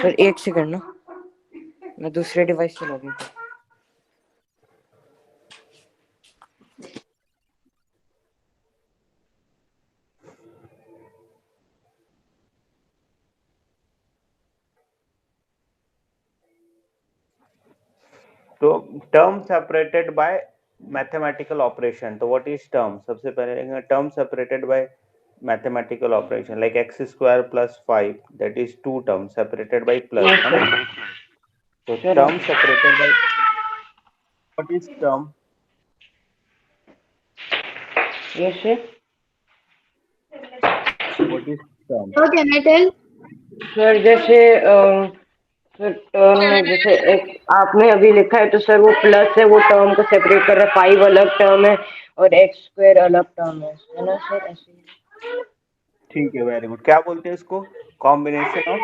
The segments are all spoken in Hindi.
सर एक सेकंड ना, मैं दूसरे डिवाइस से लॉगिन कर। तो term separated by mathematical operation, तो व्हाट इज टर्म? सबसे पहले term separated by mathematical operation like X square plus 5, that is two term separated by plus, है ना? तो term separated by, what is term? Yes sir. What is term? How can I tell? Sir जैसे सर टर्म में जैसे एक आपने अभी लिखा है तो सर वो प्लस है, वो टर्म को सेपरेट कर रहा है। 5 अलग टर्म है और एक्स स्क्वायर अलग टर्म है ना सर? ऐसे ही। ठीक है, वेरी गुड। क्या बोलते हैं इसको? Combination of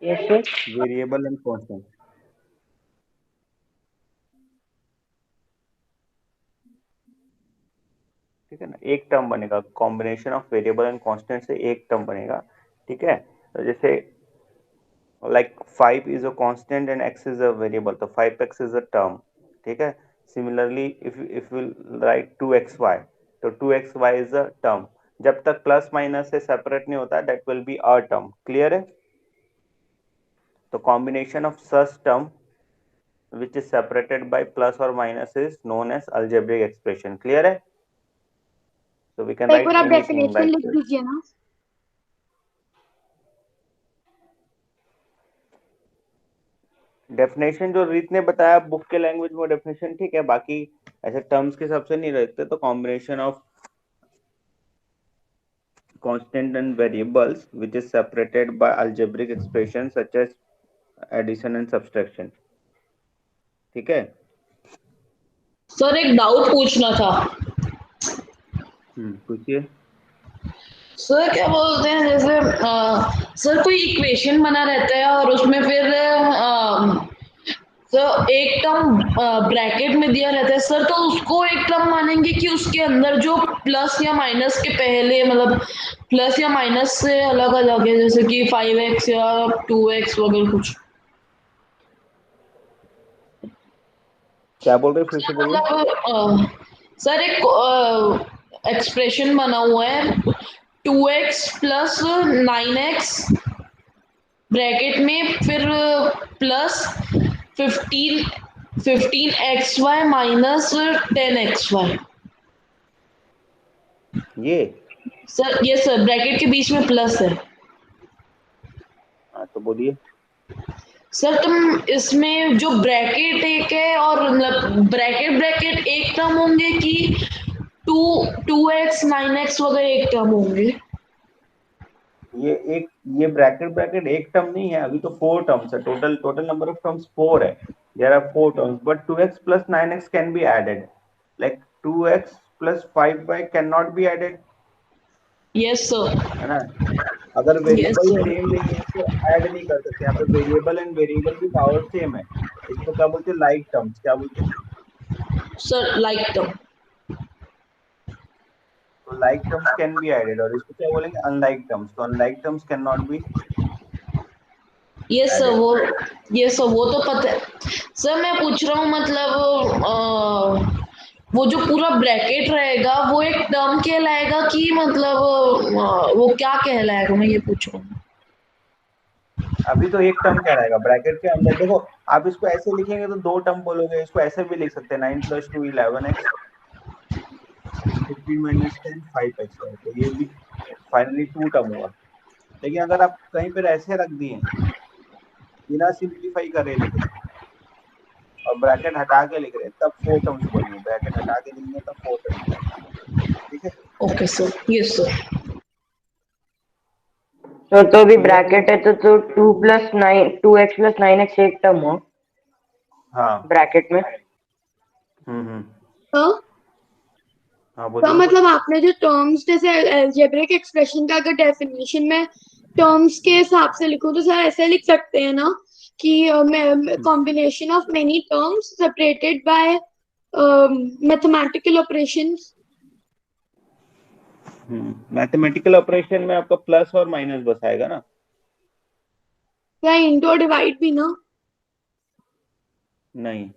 yes sir. Variable and constant, ठीक है ना? एक टर्म बनेगा, combination of variable and constant से एक टर्म बनेगा, ठीक है? तो जैसे like 5 is a constant and x is a variable, तो 5x is a term, ठीक है? Similarly if we write 2xy, तो 2xy is a term, जब तक प्लस माइनस से सेपरेट नहीं होता that will be a term, clear है? तो combination of such term which is separated by plus or minus is known as algebraic expression, clear है? So we can एक write बार आप anything डेफिनेशन like लिख this. दीजिए ना। डेफिनेशन जो रीत ने बताया बुक के लैंग्वेज में डेफिनेशन ठीक है, बाकी ऐसे टर्म्स के हिसाब से नहीं रहते। तो combination of constant and variables which is separated by algebraic expressions such as addition and subtraction, ठीक है? सर एक डाउट पूछना था। पूछिए। सर क्या बोलते हैं जैसे सर कोई इक्वेशन बना रहता है और उसमें फिर सर एक टर्म ब्रैकेट में दिया रहता है सर, तो उसको एक टर्म मानेंगे कि उसके अंदर जो प्लस या माइनस के पहले मतलब प्लस या माइनस से अलग अलग है, जैसे कि 5x या 2x वगैरह कुछ? क्या बोल रहे, फिर से बोलिए। मतलब सर एक एक्सप्रेशन बना हुआ है 2x प्लस 9x ब्रैकेट में फिर प्लस 15xy माइनस 10xy। ये सर ब्रैकेट के बीच में प्लस है। हाँ, तो बोलिए। सर तुम इसमें जो ब्रैकेट एक है और मतलब ब्रैकेट एक टर्म होंगे कि 2x 9x वगैरह एक टर्म होंगे? ये ब्रैकेट एक टर्म नहीं है, अभी तो 4 टर्म्स है। टोटल नंबर ऑफ टर्म्स 4 है। There are 4 terms but 2x plus 9x can be added, like 2x plus 5y can not be added, yes sir. है ना? अगर यस वेरिएबल सर। सेम नहीं है तो ऐड नहीं कर सकते। यहाँ पे वेरिएबल एंड वेरिएबल की पावर सेम है। इसको क्या बोलते हैं? Like terms. क्या बोलते हैं? Sir like term. तो like terms can be added, और इसको क्या बोलेंगे? Unlike terms. तो unlike terms can not be yes sir added. वो तो पता है सर। मैं पूछ रहा हूँ मतलब वो जो पूरा ब्रैकेट रहेगा वो एक टर्म कहलाएगा कि मतलब वो क्या कहलाएगा, मैं ये पूछ रहा हूँ। अभी तो एक टर्म क्या रहेगा ब्रैकेट के अंदर? देखो, आप इसको ऐसे लिखेंगे तो 2 टर्म बोलोगे, इसको ऐसे भी लिख सकते हैं 9 + 2 11x 15 - 10 5x, तो ये भी फाइनली 2 टर्म हुआ। लेकिन अगर आप कहीं पर ऐसे रख दिए बिना सिंप्लीफाई करे लिख रहे और ब्रैकेट हटा के लिख रहे तब 4 टर्म्स बनेंगे। ब्रैकेट हटा के लिखेंगे तब 4 टर्म्स बनेंगे, ठीक है? Okay sir. Yes sir. तो अभी ब्रैकेट है तो 2x plus 9x एक टर्म हो हाँ। ब्रैकेट में। हाँ, हाँ, तो बोलिए। मतलब आपने जो टर्म्स जैसे अलजेब्रिक एक्सप्रेशन का अगर डेफिनेशन में टर्म्स के हिसाब से लिखो तो सर ऐसे लिख सकते हैं ना कि combination of many terms separated by mathematical operations. Mathematical operation में आपका प्लस और माइनस बस आएगा ना? क्या इंटू और डिवाइड भी ना? नहीं,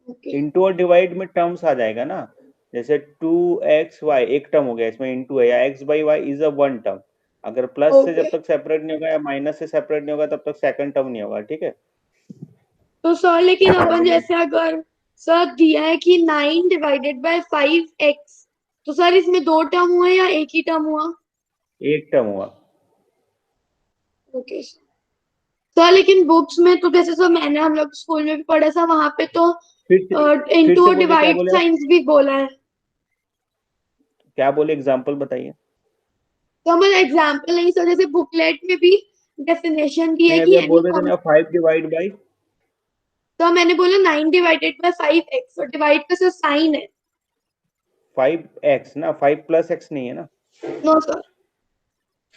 ओके इंटू और डिवाइड में टर्म्स आ जाएगा ना, जैसे 2xy एक टर्म हो गया, इसमें इंटू है, या x by Y is a one term. अगर प्लस से ओके। जब तक सेपरेट नहीं होगा या माइनस से सेपरेट नहीं होगा तब तक सेकंड टर्म नहीं होगा, ठीक है? तो सर लेकिन अपन कॉम्बिनेशन जैसे अगर सर दिया है कि 9 डिवाइडेड बाय 5x, तो सर इसमें दो टर्म हुए या एक ही टर्म हुआ? एक टर्म हुआ। ओके सर लेकिन बुक्स में तो जैसे सर मैंने हम लोग स्कूल में भी पढ़ा था, वहां पे तो फिर इंटू से और बोले, क्या डिवाइड बोले आप? साइंस भी बोला है। क्या बोले, एग्जाम्पल बताइए। तो मतलब एग्जाम्पल नहीं सर, जैसे बुकलेट में भी डेफिनेशन दी है नहीं, कि अभी आप एनी बोल रहे थे ना 5 डिवाइड बाई तो मैंने बोला 9 डिवाइडेड बाय 5x, और डिवाइड का सर साइन है। 5x ना, 5 प्लस x नहीं है ना, नो सर,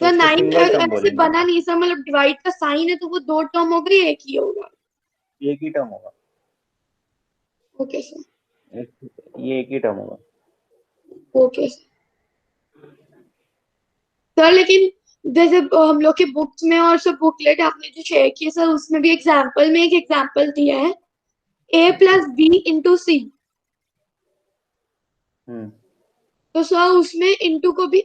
तो तो इसको 9 सिंगल टर्म ऐसे बोलेंगे, बना नहीं सर, मतलब डिवाइड का साइन है तो वो दो टर्म हो गई, एक ही होगा। एक ही टर्म होगा। Okay sir. ये एक ही टर्म होगा। ओके सर लेकिन जैसे हम लोग के बुक्स में और सब बुकलेट आपने जो शेयर की है सर, उसमें भी एग्जाम्पल में एक एग्जाम्पल दिया है a+b × c। हम्म तो सर उसमें इंटू को भी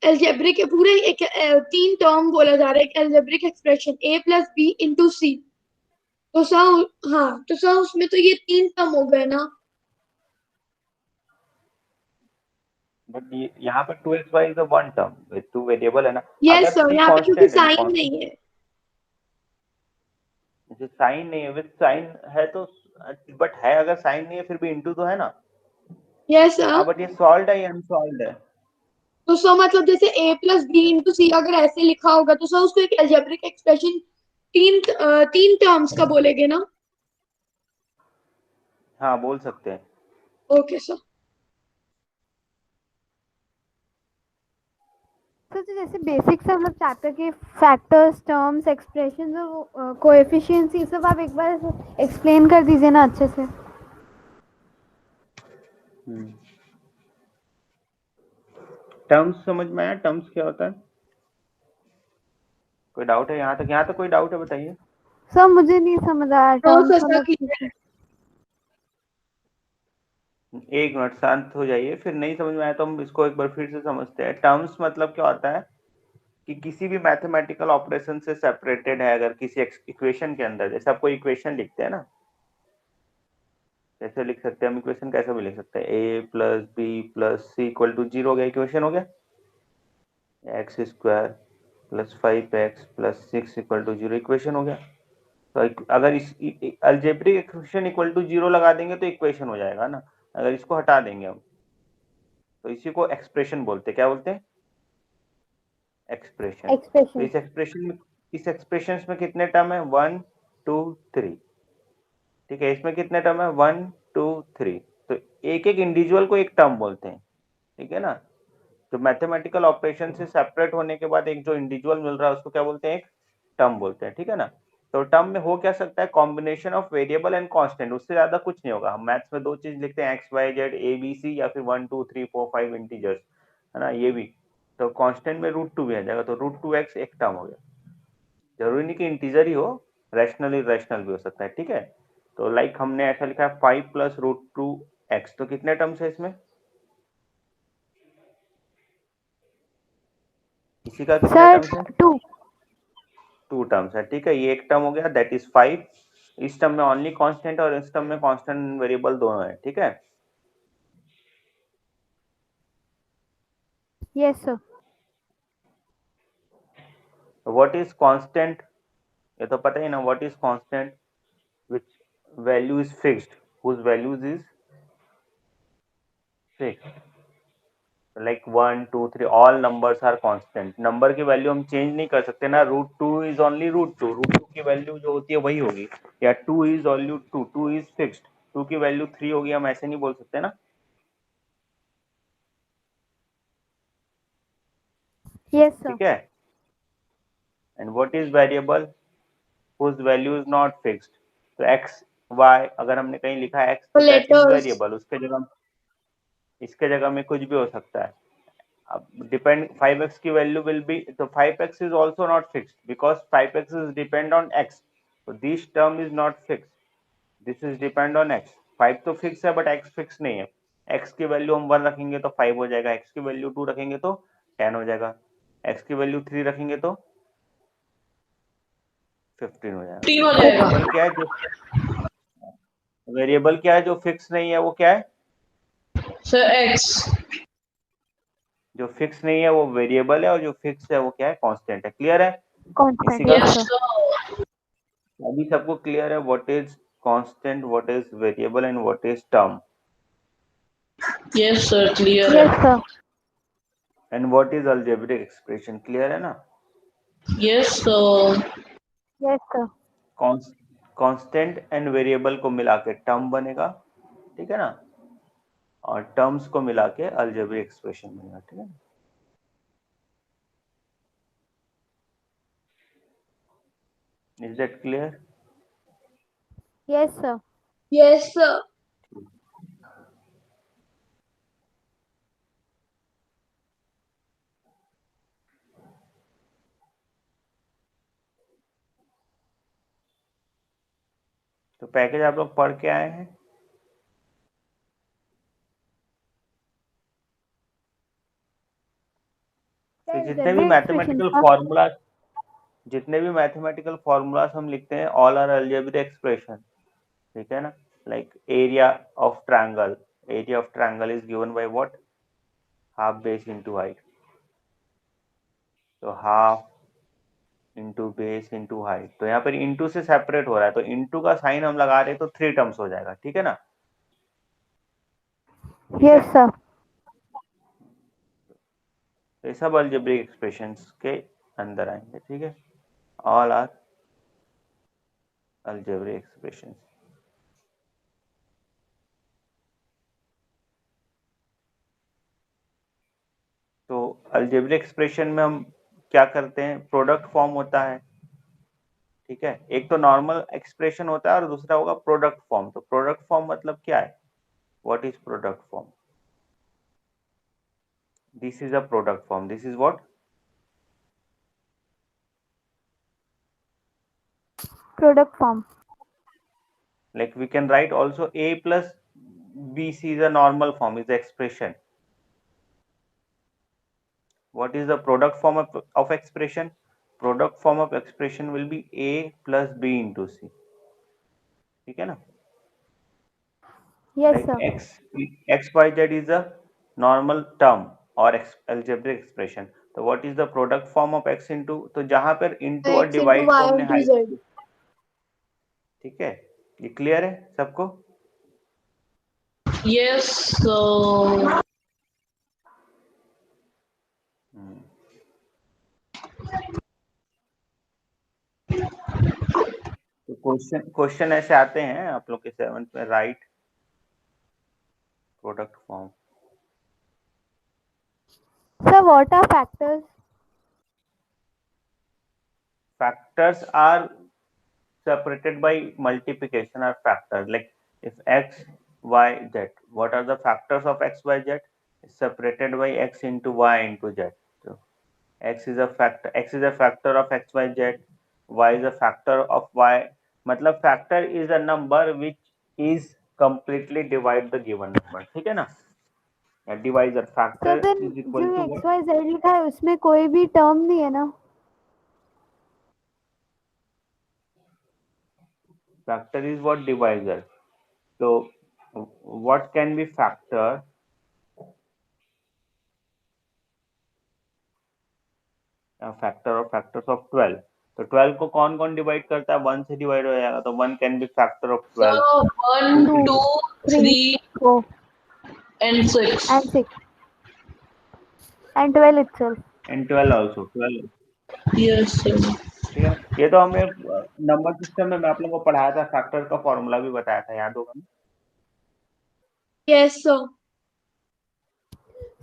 एल्जेब्रिक पूरे एक तीन टर्म बोला जा रहा है, एक एल्जेब्रिक एक्सप्रेशन a+b × c। तो सर हाँ, तो सर उसमें तो ये तीन टर्म हो गए ना? बट ये यहाँ पर 2xy is a one term with two variable है ना। यस अगर सर, c यहाँ पे क्योंकि कांस्टेंट है, साइन नहीं है। जैसे साइन नहीं है, विद साइन है तो, बट है, अगर साइन नहीं है फिर भी इंटू तो है ना। Yes sir. हाँ, बट ये सॉल्व है या अनसॉल्व है? तो सर मतलब जैसे a+b × c अगर ऐसे लिखा होगा तो सर उसको एक एल्जेब्रिक एक्सप्रेशन तीन टर्म्स का बोलेगे ना? हाँ, बोल सकते हैं। Okay sir. तो जैसे बेसिक से हम लोग चैप्टर के फैक्टर्स, टर्म्स, एक्सप्रेशंस और कोएफिशिएंट्स, ये सब आप एक बार एक्सप्लेन कर दीजिए ना अच्छे से। टर्म्स समझ में आया? टर्म्स क्या होता है? कोई डाउट है यहाँ तक? यहाँ तक कोई डाउट है, बताइए। सर मुझे नहीं समझ आया नो टर्म्स सर, मतलब। एक मिनट शांत हो जाइए, फिर नहीं समझ में आया तो हम इसको एक बार फिर से समझते हैं। टर्म्स मतलब क्या होता है कि किसी भी मैथमेटिकल ऑपरेशन से सेपरेटेड है, अगर किसी इक्वेशन के अंदर, जैसे आप कोई इक्वेशन लिखते हैं ना, कैसे लिख सकते हैं हम इक्वेशन? कैसे भी लिख सकते हैं, a+b+c = 0 हो गया, इक्वेशन हो गया। x² + 5x + 6 = 0 इक्वेशन हो गया। तो अगर इस अलजेब्रिक इक्वेशन = 0 लगा देंगे तो इक्वेशन हो जाएगा ना। अगर इसको हटा देंगे हम तो इसी को एक्सप्रेशन बोलते हैं। क्या बोलते हैं? एक्सप्रेशन। तो एक्सप्रेशन। इस एक्सप्रेशन में कितने टर्म है? 1 2 3। ठीक है, इसमें कितने टर्म है? 1 2 3। तो एक एक इंडिविजुअल को एक टर्म बोलते हैं, ठीक है ना। जो मैथमेटिकल ऑपरेशन से सेपरेट होने के बाद एक जो इंडिविजुअल मिल रहा है उसको क्या बोलते हैं? एक टर्म बोलते हैं, ठीक है ना। तो टर्म में हो क्या सकता है? Combination of variable and constant, उससे ज्यादा कुछ नहीं होगा। हम मैथ्स में दो चीज लिखते हैं, X Y Z A B C, या फिर 1 2 3 4 5 इंटीजर्स, है ना, ये भी। तो कांस्टेंट में √2 भी आ जाएगा, तो √2x एक टर्म हो गया। जरूरी नहीं कि इंटीजर ही हो, रैशनल इरेशनल भी हो सकता है, ठीक है। तो लाइक हमने ऐसा लिखा है 5 + √2x, तो कितने टर्म्स है इसमें? इसी का कितने सर टर्म्स है? 2। 2 टर्म्स है, ठीक है। ये एक टर्म हो गया, दैट इज 5। इस टर्म में ओनली कांस्टेंट और इस टर्म में कांस्टेंट वेरिएबल दोनों है, ठीक है। Yes sir. What is constant? ये तो पता ही ना, what is constant? Which value is fixed, whose values is fixed. Like 1 2 3 all numbers are constant. Number की वैल्यू हम चेंज नहीं कर सकते ना। √2 इज ओनली √2, √2 की वैल्यू जो होती है वही होगी। या 2 इज वैल्यू 2, 2 इज फिक्स्ड, 2 की वैल्यू 3 होगी, हम ऐसे नहीं बोल सकते ना। Yes sir. ठीक है। And what is variable? whose value is not fixed। तो x y अगर हमने कहीं लिखा है x, तो दैट इज लेटर्स। वेरिएबल, उसके जगह इसके जगह में कुछ भी हो सकता है। अब डिपेंड 5x की वैल्यू विल बी, तो 5x is also not fixed because 5x is depend on x, so this term is not fixed, this is depend on x। 5 तो फिक्स है बट x फिक्स नहीं है। x की वैल्यू हम 1 रखेंगे तो 5 हो जाएगा, x की वैल्यू 2 रखेंगे तो 10 हो जाएगा, x की वैल्यू 3 रखेंगे तो 15 हो जाएगा। 3 हो जाएगा। वेरिएबल क्या है जो फिक्स नहीं है, वो क्या है? Sir x। जो फिक्स नहीं है वो वेरिएबल है, और जो फिक्स है वो क्या है? कांस्टेंट है। क्लियर है? कांस्टेंट, इसी का यस सर। सर। अभी सबको क्लियर है what is constant, what is variable and what is term, yes sir, clear yes है। Sir. And what is algebraic expression. Clear है ना? Yes sir. Yes sir. Constant and variable को मिला के टर्म बनेगा, ठीक है ना, और टर्म्स को मिला के अलजेब्रिक एक्सप्रेशन बनेगा, ठीक है। Is that clear? Yes sir. Yes sir. तो पैकेज आप लोग पढ़ के आए हैं? तो जितने भी मैथमेटिकल फॉर्मूला, जितने भी मैथमेटिकल फॉर्मूलाज हम लिखते हैं, ऑल आर अलजेब्रिक एक्सप्रेशन, ठीक है ना। Like area of triangle, area of triangle is given by what? Half base into height. तो half into base into height, तो यहाँ पर इंटू से सेपरेट हो रहा है, तो इंटू का साइन हम लगा रहे हैं तो 3 टर्म्स हो जाएगा, ठीक है ना। Yes sir. तो ये सब अलजेब्रिक एक्सप्रेशंस के अंदर आएंगे, ठीक है। All are algebraic expressions. तो अलजेब्रिक एक्सप्रेशन में हम क्या करते हैं? प्रोडक्ट फॉर्म होता है, ठीक है। एक तो नॉर्मल एक्सप्रेशन होता है और दूसरा होगा प्रोडक्ट फॉर्म। तो प्रोडक्ट फॉर्म मतलब क्या है? What is product form? This is a product form. This is what? Product form. Like we can write also a plus bc is a normal form, is the expression. What is the product form of expression? Product form of expression will be a plus b into c, ठीक है ना। Yes Like sir. x y z is a normal term or algebraic expression. तो what is the product form of x into, तो जहां पर into और X into divide Y को हमने into हाइट, Z. ठीक है। ये क्लियर है सबको? Yes sir. तो क्वेश्चन ऐसे आते हैं आप लोग के 7th में, write product form. Sir what are factors? Factors are separated by multiplication or factors. Like if x, y, z, what are the factors of x, y, z? Separated by x into y into z. So x is a factor, x is a factor of x, y, z, y is a factor of y। मतलब factor is a number which is completely divide the given number, ठीक है ना। Divisor sir factor then is equal जो टू एक्स वाई जेड लिखा है उसमें कोई भी टर्म नहीं है ना? factor is what? Divisor। so what can be factor? Factor of factors of 12। तो 12 को कौन कौन डिवाइड करता है? 1 से डिवाइड हो जाएगा, तो 1 can be factor of 12। Sir 1 2 2 3 3 4 and 6 and 6 and 12 itself. And 12 also 12, yes sir. ठीक है ना। ये तो हमने नंबर सिस्टम में मैं आप लोगों को पढ़ाया था, फैक्टर का फॉर्मूला भी बताया था, याद होगा ना? Yes sir.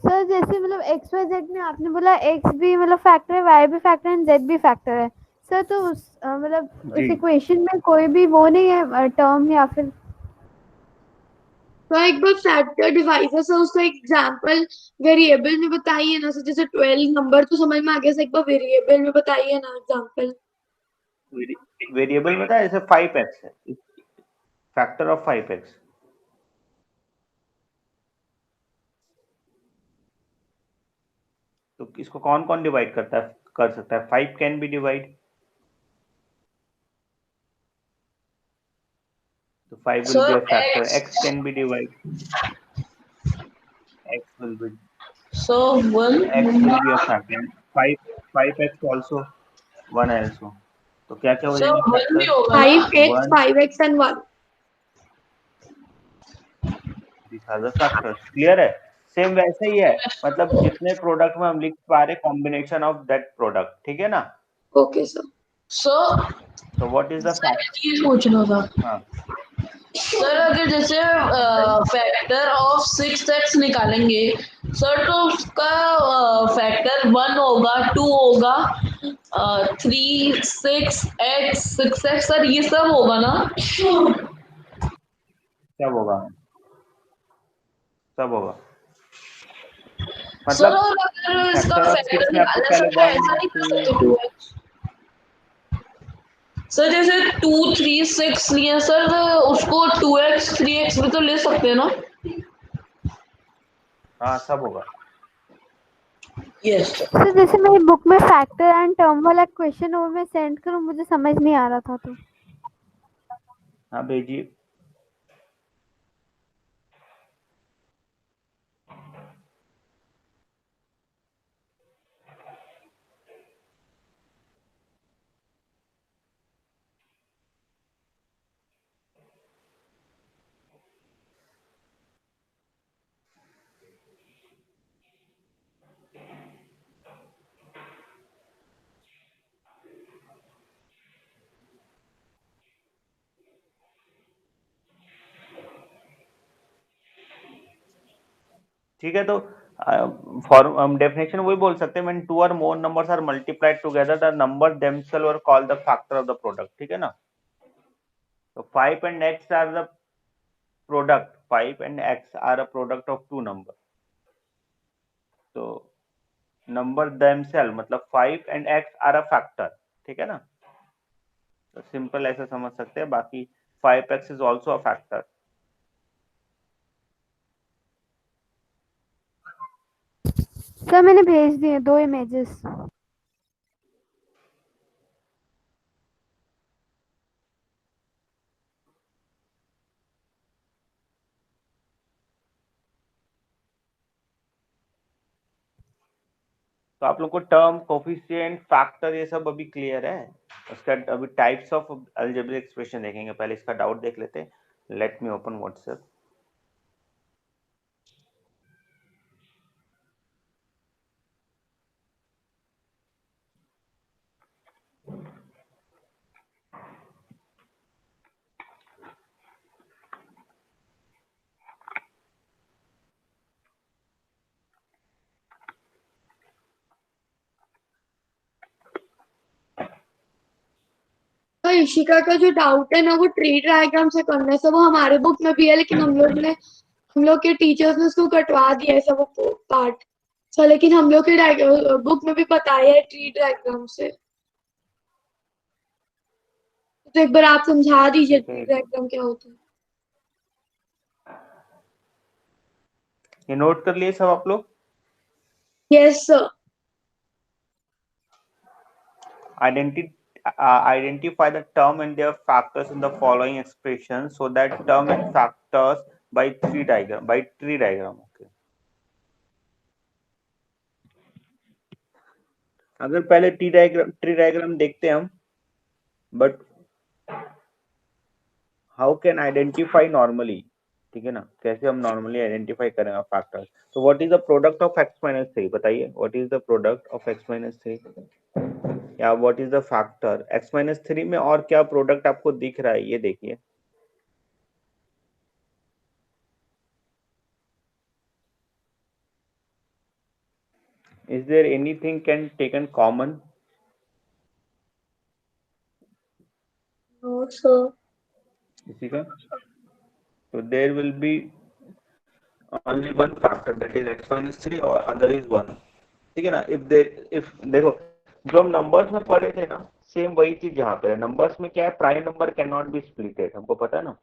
सर जैसे मतलब एक्स वाई जेड में आपने बोला एक्स भी मतलब फैक्टर है, वाई भी फैक्टर है, जेड भी फैक्टर है। सर तो उस मतलब उस जी। इक्वेशन में कोई भी वो नहीं है टर्म या फिर तो एक बार फैक्टर डिवाइजर से उसका एग्जांपल वेरिएबल में बताइए ना, सर जैसे 12 नंबर तो समझ में आ गया, सर एक बार वेरिएबल में बताइए ना एग्जांपल। वेरिएबल में था जैसे 5x है, फैक्टर ऑफ 5x। तो इसको कौन कौन डिवाइड कर सकता है? 5 कैन बी डिवाइड, तो 5 will be sir a factor. x, X can be divided. X will be so 1 X will be a factor. 5 5x also 1 also. तो क्या क्या हो सर जाएंगे 1 भी फैक्टर? होगा ना? 5x 1, 5x and 1। these are the factors. Clear है? सेम वैसे ही है, मतलब जितने प्रोडक्ट में हम लिख पा रहे कॉम्बिनेशन ऑफ दैट प्रोडक्ट, ठीक है ना? Okay sir. सर तो what is the sir fact? एक चीज पूछना था हाँ, सर, अगर जैसे फैक्टर ऑफ 6x निकालेंगे सर, तो उसका फैक्टर 1 होगा, 2 होगा, 3 6x 6x, सर ये सब होगा ना? सब होगा, सब होगा। सर मतलब और अगर इसका फैक्टर ऑफ फैक्टर 6 में आपको निकालना पहले सर, तो 1 ऐसा नहीं कर 2 सकते 2x? सर जैसे 2 3 6 लिए सर, उसको 2x 3x भी तो ले सकते हैं ना? हाँ सब होगा। यस। सर जैसे मेरी बुक में फैक्टर एंड टर्म वाला क्वेश्चन और मैं सेंड करूँ, मुझे समझ नहीं आ रहा था तो। हाँ भेजिए। ठीक है, तो हम डेफिनेशन वही बोल सकते हैं, when two or more numbers are multiplied together the number themselves are called the factor of the product, ठीक है ना? तो 5 and x are the product, 5 and x are a product of two number, तो नंबर देमसेल्फ मतलब 5 and x are a factor, ठीक है ना? तो सिंपल ऐसे समझ सकते हैं, बाकी 5x is also a factor. Sir मैंने भेज दिए 2 इमेजेस। तो आप लोग को टर्म, कोफिशिएंट, फैक्टर ये सब अभी क्लियर है? उसका अभी टाइप्स ऑफ अलजेब्रिक एक्सप्रेशन देखेंगे, पहले इसका डाउट देख लेते हैं। Let me open WhatsApp. तो इशिका का जो डाउट है ना, वो ट्री डायग्राम से करना है, सब वो हमारे बुक में भी है, लेकिन हम लोग के टीचर्स ने उसको कटवा दिया है सब वो पार्ट। सर लेकिन हम लोग के बुक में भी बताया है ट्री डायग्राम से। तो एक बार आप समझा दीजिए ठीक है, ट्री डायग्राम क्या होता है। ये नोट कर लिए सब आप लोग? Yes sir. Identify the term and their factors in the following expression so that term and factors by tree diagram. Okay. अगर पहले ट्री डायग्राम देखते हैं हम, but how can identify normally, ठीक है ना? कैसे हम नॉर्मली आइडेंटिफाई करेंगे फैक्टर्स? तो what is the product of x-3? बताइए, what is the product of x-3 या what is the factor x-3 में? और क्या प्रोडक्ट आपको दिख रहा है, ये देखिए। Is there anything can taken common? No sir. इसी का, तो there will be only one factor, that is x minus 3 और other is 1. ठीक है ना. if देखो जो हम नंबर्स में पढ़े थे ना, सेम वही चीज यहाँ पे है. नंबर्स में क्या है, prime number can not B splitted, हमको पता है ना.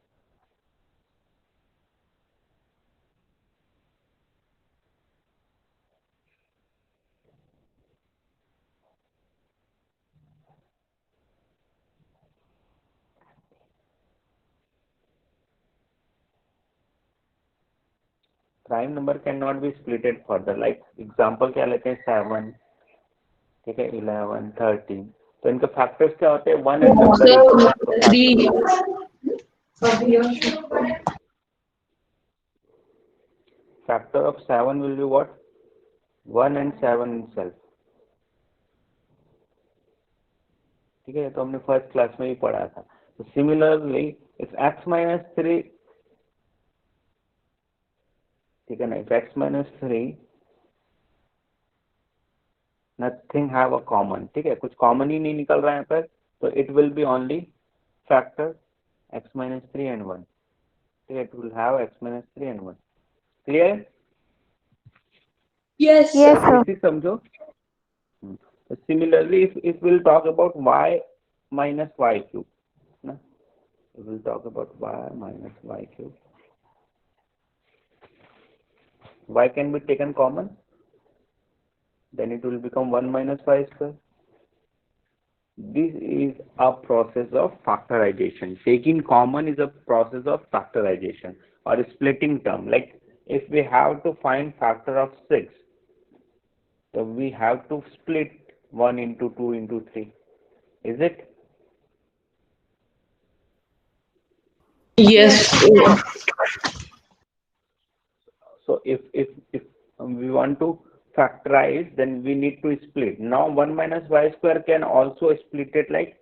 Prime number can not B splitted further. Like example क्या लेते हैं, 7, ठीक है, 11, 13. तो इनके फैक्टर्स क्या होते हैं, 1 and So, 3. factor of 7 will be what, 1 and 7 itself. ठीक है, तो हमने फर्स्ट क्लास में ही पढ़ा था. तो सिमिलरली इफ x minus 3, ठीक है ना, if x minus 3 nothing have a common, ठीक है, कुछ कॉमन ही नहीं निकल रहा है यहाँ पर, तो it will be only factor x minus 3 and 1. ठीक है, it will have x minus 3 and 1. Clear? Yes, Yes, sir. इसी समझो. Similarly, if we'll talk about y minus y cube, na? We'll talk about y minus y cube. Y can be taken common, then it will become 1 minus y square. This is a process of factorization. Taking common is a process of factorization or splitting term. Like if we have to find factor of 6, so we have to split 1 into 2 into 3. Is it? Yes. So if we want to factorize, then we need to split. Now 1 minus y square can also split it like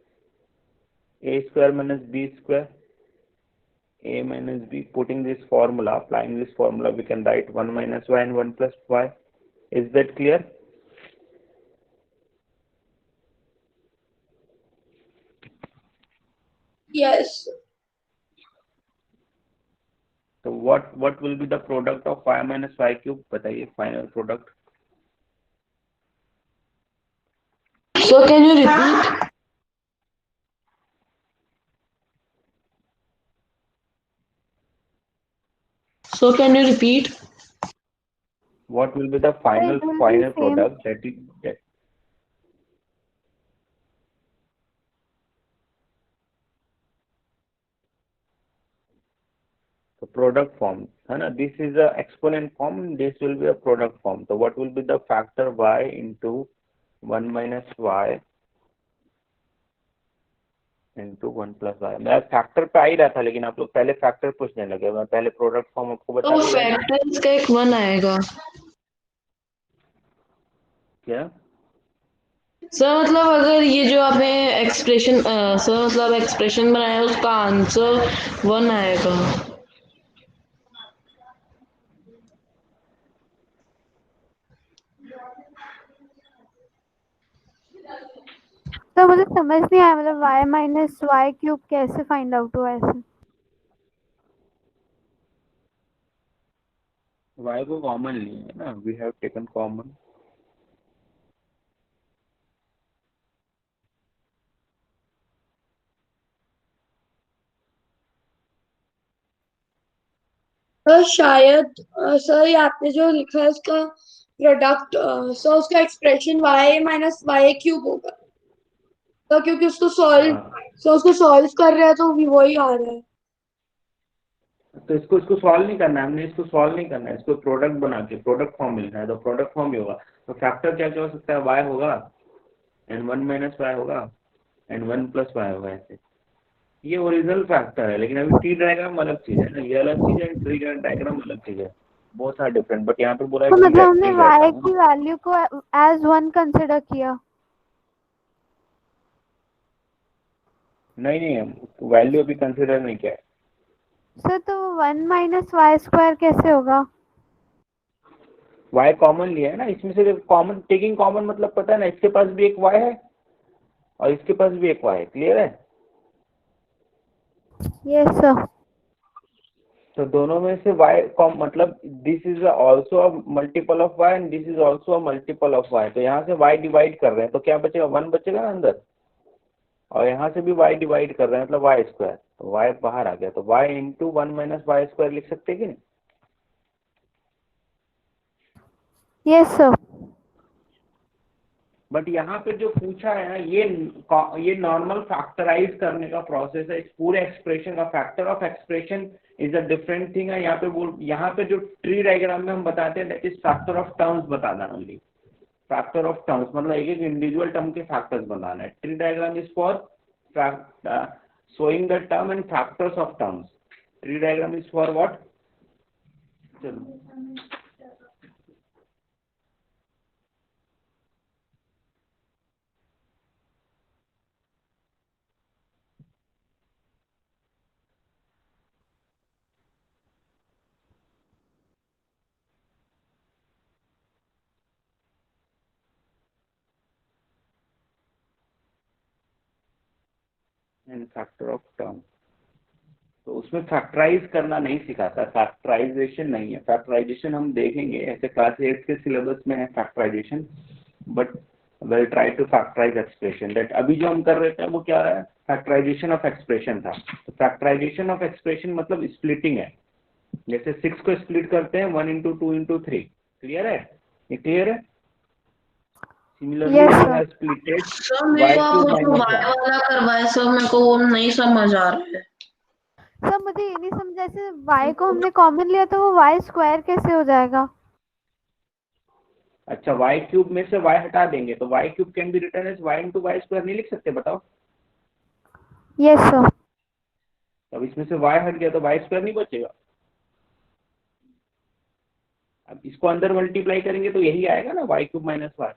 a square minus b square, a minus b. Putting this formula, applying this formula, we can write 1 minus y and 1 plus y. Is that clear? yes. So what will be the product of y minus y cube? बताइए final product. So can you repeat? So can you repeat? What will be the final it will be same. product that is that? So product form, है ना? This is a exponent form. This will be a product form. So what will be the factor y into 1 minus y into 1 plus y. मैं फैक्टर पे आ ही रहा था, लेकिन आप लोग पहले फैक्टर पूछने लगे. मैं पहले प्रोडक्ट फॉर्म आपको बता तो दिया. फैक्टर्स का एक 1 आएगा. क्या? सर मतलब अगर ये जो आपने एक्सप्रेशन सर मतलब एक्सप्रेशन बनाया उसका आंसर 1 आएगा. तो मुझे समझ नहीं आया, मतलब y माइनस वाई क्यूब कैसे फाइंड आउट हुआ ऐसे. y को कॉमन नहीं है ना, वी हैव टेकन कॉमन. शायद सर ये आपने जो लिखा है उसका प्रोडक्ट सर उसका expression y minus Y cube होगा तो क्योंकि उसको सॉल्व कर रहे हैं तो भी वही आ रहा है. तो इसको सॉल्व नहीं करना है, हमने इसको सॉल्व नहीं करना है, इसको प्रोडक्ट बना के प्रोडक्ट फॉर्म मिलना है. तो प्रोडक्ट फॉर्म ही होगा. तो फैक्टर क्या क्या हो सकता है, y होगा एंड 1 माइनस y होगा एंड 1 प्लस y होगा. ऐसे ये ओरिजिनल फैक्टर है, लेकिन अभी टी डायग्राम अलग चीज है ना, ये अलग चीज है, ट्री डायग्राम अलग चीज है. बहुत सारे डिफरेंट, बट यहाँ पे बोला है तो मतलब हमने ट्री y डायग्राम. की वैल्यू को एज 1 कंसिडर किया. नहीं वैल्यू अभी कंसिडर नहीं किया है. सर तो 1 माइनस वाई स्क्वायर कैसे होगा. y कॉमन लिया है ना, इसमें से कॉमन, टेकिंग कॉमन मतलब पता है ना, इसके पास भी एक y है और इसके पास भी एक y है. क्लियर है? Yes sir. तो दोनों में से y मतलब this is also a multiple of y and this is also a multiple of y, तो यहाँ से y डिवाइड कर रहे हैं तो क्या बचेगा, 1 बचेगा ना अंदर, और यहाँ से भी y डिवाइड कर रहे हैं मतलब y स्क्वायर, तो y बाहर आ गया, तो y into 1 minus Y square लिख सकते हैं कि नहीं? Yes sir. बट यहाँ पे जो पूछा है ना, ये नॉर्मल फैक्टराइज करने का प्रोसेस है, इस पूरे एक्सप्रेशन का factor of expression is a different thing है। यहाँ पे जो ट्री डायग्राम में हम बताते हैं that is factor of terms बताना ओनली, फैक्टर ऑफ टर्म्स मतलब एक एक इंडिविजुअल टर्म के फैक्टर्स बनाना है। Tree diagram is for showing the term and factors of terms, tree diagram is for what? चलो एंड फैक्टर ऑफ टर्म, तो उसमें फैक्टराइज करना नहीं सिखाता, फैक्टराइजेशन नहीं है। फैक्टराइजेशन हम देखेंगे, ऐसे क्लास 8 के सिलेबस में है factorisation, but we'll try to factorize expression that अभी जो हम कर रहे थे वो क्या है, फैक्टराइजेशन ऑफ एक्सप्रेशन था। तो फैक्टराइजेशन ऑफ एक्सप्रेशन मतलब स्प्लिटिंग है, जैसे 6 को स्प्लिट करते हैं 1 इंटू 2 इंटू 3, क्लियर है, ये क्लियर है? Similarly Yes, we sir. Have splitted sir मेरे को आप उसको y वाला करवाए सर, मेरे को वो नहीं समझ आ रहा है। सर मुझे ये नहीं समझा, जैसे y को हमने कॉमन लिया तो वो y स्क्वायर कैसे हो जाएगा? अच्छा, y क्यूब में से y हटा देंगे तो y cube can be written as y into Y square, नहीं लिख सकते बताओ? Yes sir. अब इसमें से y हट गया तो y स्क्वायर नहीं बचेगा। अब इसको अंदर मल्टीप्लाई करेंगे तो यही आएगा ना, y क्यूब माइनस वाई।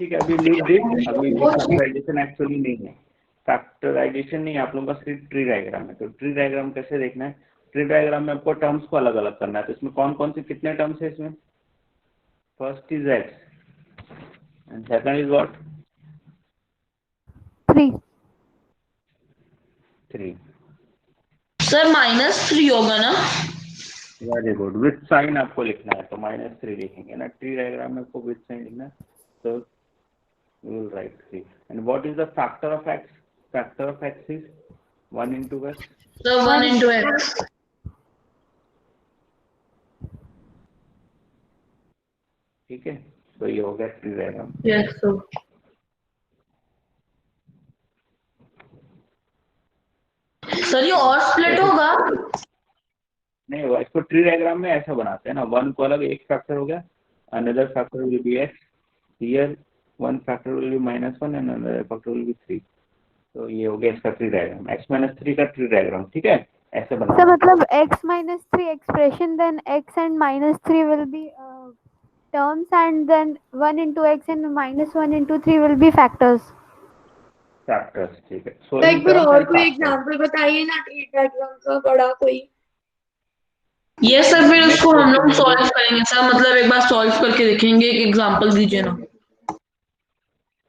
ठीक है, अभी लीव दिस, अभी फैक्टराइजेशन एक्चुअली नहीं है, फैक्टराइजेशन नहीं, आप लोगों का सिर्फ ट्री डायग्राम है। तो ट्री डायग्राम कैसे देखना है, ट्री डायग्राम में आपको टर्म्स को अलग अलग करना है। तो इसमें कौन कौन से कितने टर्म्स है इसमें? First is x and second is what? 3। 3। Sir -3 होगा ना? वेरी गुड, विथ साइन आपको लिखना है तो -3 लिखेंगे ना, ट्री डायग्राम में आपको विथ साइन लिखना है, तो we will write 3. And what is the factor of x? Factor of x is 1 into x. Sir 1 into x। ठीक है, तो ये हो गया tree diagram. Yes sir. Sir ये और स्प्लिट होगा? नहीं, वो इसको ट्री डायग्राम में ऐसा बनाते हैं ना, 1 को अलग एक फैक्टर हो गया, another factor will be x, here one factor will be -1 and another factor will be 3, तो ये हो गया इसका ट्री डायग्राम, x-3 का ट्री डायग्राम। ठीक है, ऐसे सर बनाना। मतलब x-3 expression, then x and -3 will be terms, and then 1 into x and -1 into 3 will be factors. Factors, ठीक है। तो एक बार और कोई एग्जांपल बताइए ना ट्री डायग्राम का बड़ा कोई। ये सर फिर उसको हम लोग सॉल्व करेंगे सर, मतलब एक बार सॉल्व करके देखेंगे, एक एग्जांपल दीजिए ना।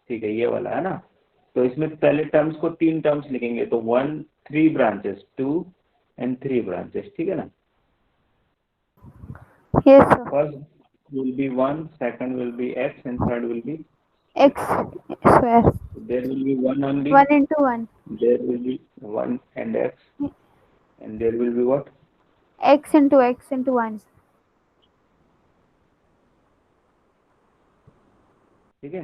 ठीक है, ये वाला है ना, तो इसमें पहले टर्म्स को 3 टर्म्स लिखेंगे, तो 1 3 ब्रांचेस, 2 and 3 branches, ठीक है ना? Yes sir. First will be 1, second will be x and third will be X square. there will be 1 only, 1 into 1. there will be 1 and x, and there will be what? X into 1. ठीक है,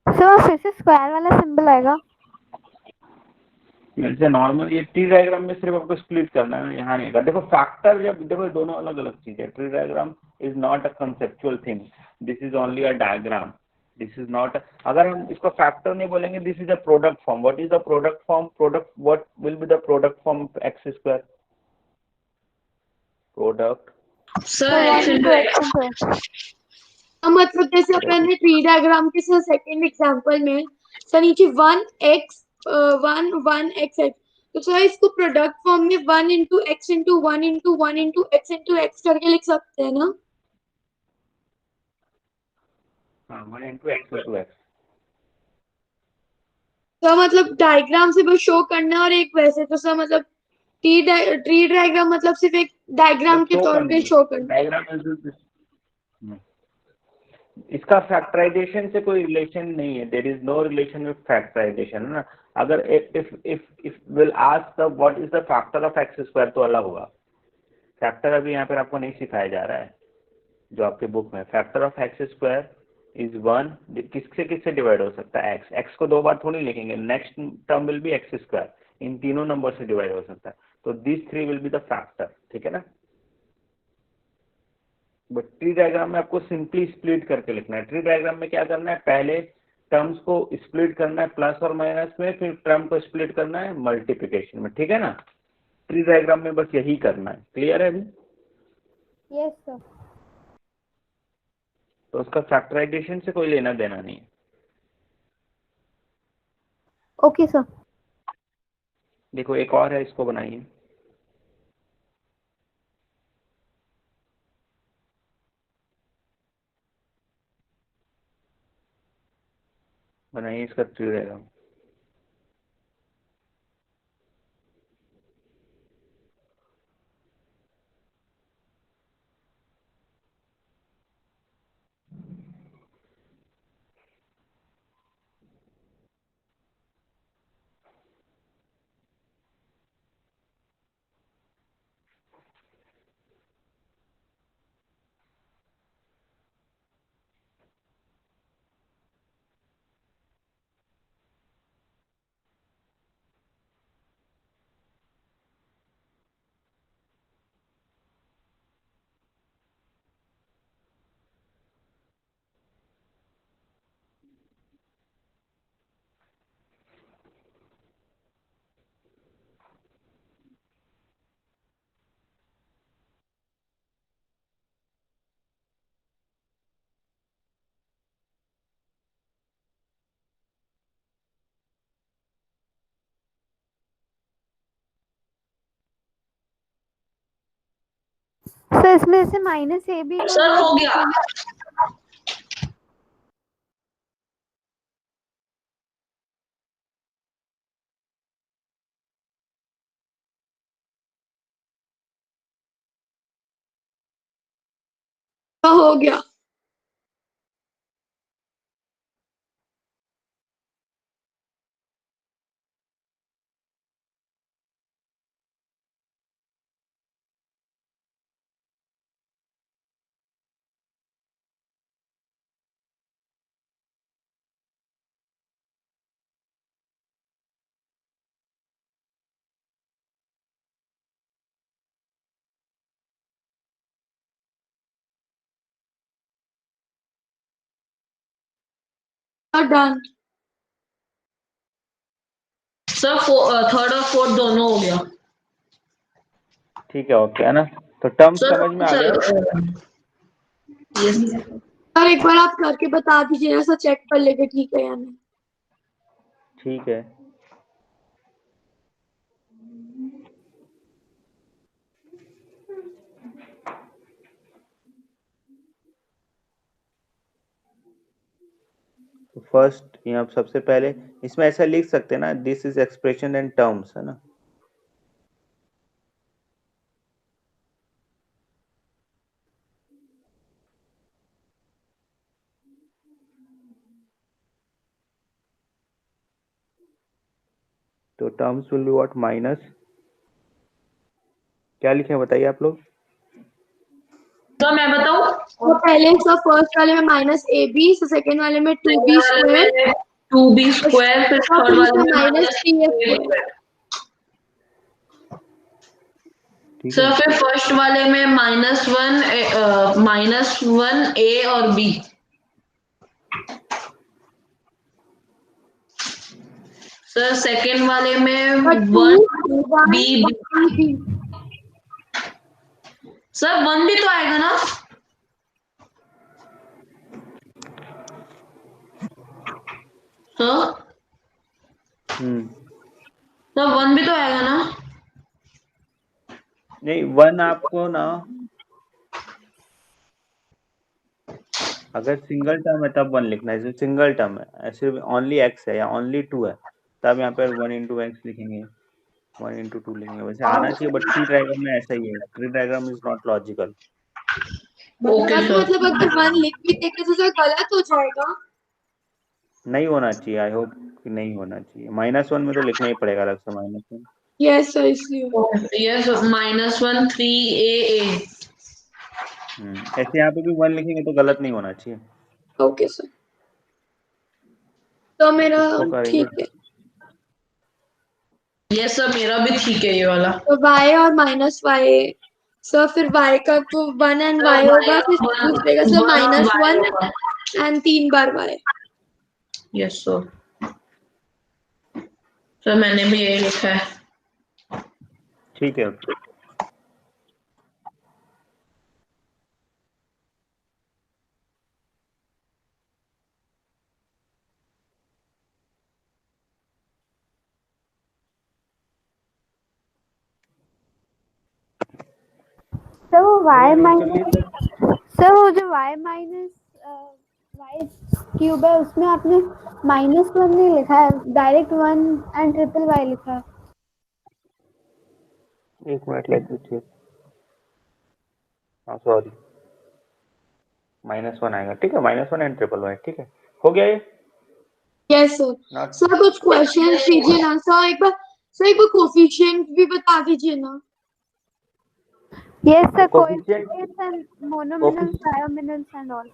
सर फिर से स्क्वायर वाला सिंबल आएगा? जैसे नॉर्मल ये ट्री डायग्राम में सिर्फ आपको स्प्लिट करना है, यहाँ नहीं होगा। देखो फैक्टर, जब देखो दोनों अलग अलग चीजें, tree diagram is not a conceptual thing, this is only a diagram, this is not. अगर हम इसको फैक्टर नहीं बोलेंगे, this is a product form. What is the product form? Product, what will be the product form x square? Product sir x into x। मतलब जैसे अपन ने ट्री डायग्राम के सेकंड एग्जांपल में सर नीचे 1x 1 x, तो सर इसको प्रोडक्ट फॉर्म में 1 into x into 1 into 1 into x into x करके लिख सकते हैं ना? हाँ 1 into x into x। तो मतलब डायग्राम से बस शो करना है, और एक वैसे तो सर मतलब ट्री डायग्राम मतलब सिर्फ एक डायग्राम के तौर पे शो करना। डायग्राम इसका फैक्टराइजेशन से कोई रिलेशन नहीं है, there is no relation with factorisation, है ना। अगर if will ask the what is the factor of X square तो अलग होगा। फैक्टर अभी यहाँ पर आपको नहीं सिखाया जा रहा है जो आपके बुक में। Factor of X square is 1, किससे किससे डिवाइड हो सकता है, एक्स। एक्स को 2 बार थोड़ी लिखेंगे, next term will be x square, इन तीनों नंबर से डिवाइड हो सकता है, तो this 3 will be the factor, ठीक है ना। बट ट्री डायग्राम में आपको सिंपली स्प्लिट करके लिखना है। ट्री डायग्राम में क्या करना है, पहले टर्म्स को स्प्लिट करना है प्लस और माइनस में, फिर टर्म को स्प्लिट करना है मल्टीप्लिकेशन में, ठीक है ना। ट्री डायग्राम में बस यही करना है, क्लियर है अभी। Yes sir. तो उसका फैक्टराइजेशन से कोई लेना देना नहीं है। Okay sir. देखो एक और है, इसको बनाइए। बनाइए इसका ट्री डायग्राम। सर इसमें से माइनस ए बी सर हो गया। हो गया। डन। सर थर्ड और फोर्थ दोनों हो गया। ठीक है, ओके है ना। तो टर्म सर समझ में आ गया। यस सर एक बार आप करके बता दीजिए, ऐसा चेक कर लेंगे ठीक है या नहीं। ठीक है। तो फर्स्ट यहाँ सबसे पहले इसमें ऐसा लिख सकते हैं ना, this is expression and terms, है ना। तो terms will be what, minus, क्या लिखे बताइए आप लोग। तो मैं बताऊं, तो पहले सब फर्स्ट वाले में माइनस ए बी, सेकेंड वाले में 2b स्क्वायर, 2b स्क्वायर, फिर थर्ड वाले में माइनस माइनस 3a स्क्वायर। ठीक सर है। फिर फर्स्ट वाले में -1 ए और बी। सर सेकेंड वाले में 1 बी। सर 1 भी तो आएगा ना। सर सर 1 भी तो आएगा ना। नहीं 1 आपको ना अगर सिंगल टर्म है तब 1 लिखना है, जो सिंगल टर्म है सिर्फ ओनली x है या ओनली 2 है तब यहाँ पर 1 इंटू एक्स लिखेंगे, 1 इंटू 2 लिखेंगे। वैसे आना चाहिए बट ट्री डायग्राम में ऐसा ही है, tree diagram is not logical. Okay तो सर। मतलब अगर 1 लिख भी देंगे तो सर गलत हो जाएगा। नहीं होना चाहिए, आई होप कि नहीं होना चाहिए। -1 में तो लिखना ही पड़ेगा अलग से -1। यस सर, इसलिए यस, -1 3AA। ऐसे यहाँ पे भी 1 लिखेंगे तो गलत नहीं होना चाहिए। ओके सर, तो मेरा इसको करेंगे। ठीक है। यस सर, मेरा भी ठीक है ये वाला। तो y और -y सर, फिर y का तो 1 एंड y होगा, फिर दूसरे का sir -1 and 3 bar y। Yes sir, sir मैंने भी यही लिखा है। ठीक है। सर वो y चलिए माइनस, सर वो जो y माइनस y क्यूब है उसमें आपने -1 नहीं लिखा है, डायरेक्ट 1 एंड ट्रिपल y लिखा है। एक मिनट ले दीजिए। हाँ सॉरी, -1 आएगा, ठीक है। -1 एंड ट्रिपल वाई, ठीक है। हो गया ये। Yes sir. नॉट सर कुछ क्वेश्चन दीजिए ना सर, एक बार सर, एक बार कोफिशिएंट भी बता दीजिए ना। Yes sir, coefficient, coefficients and monomials, trinomials and all.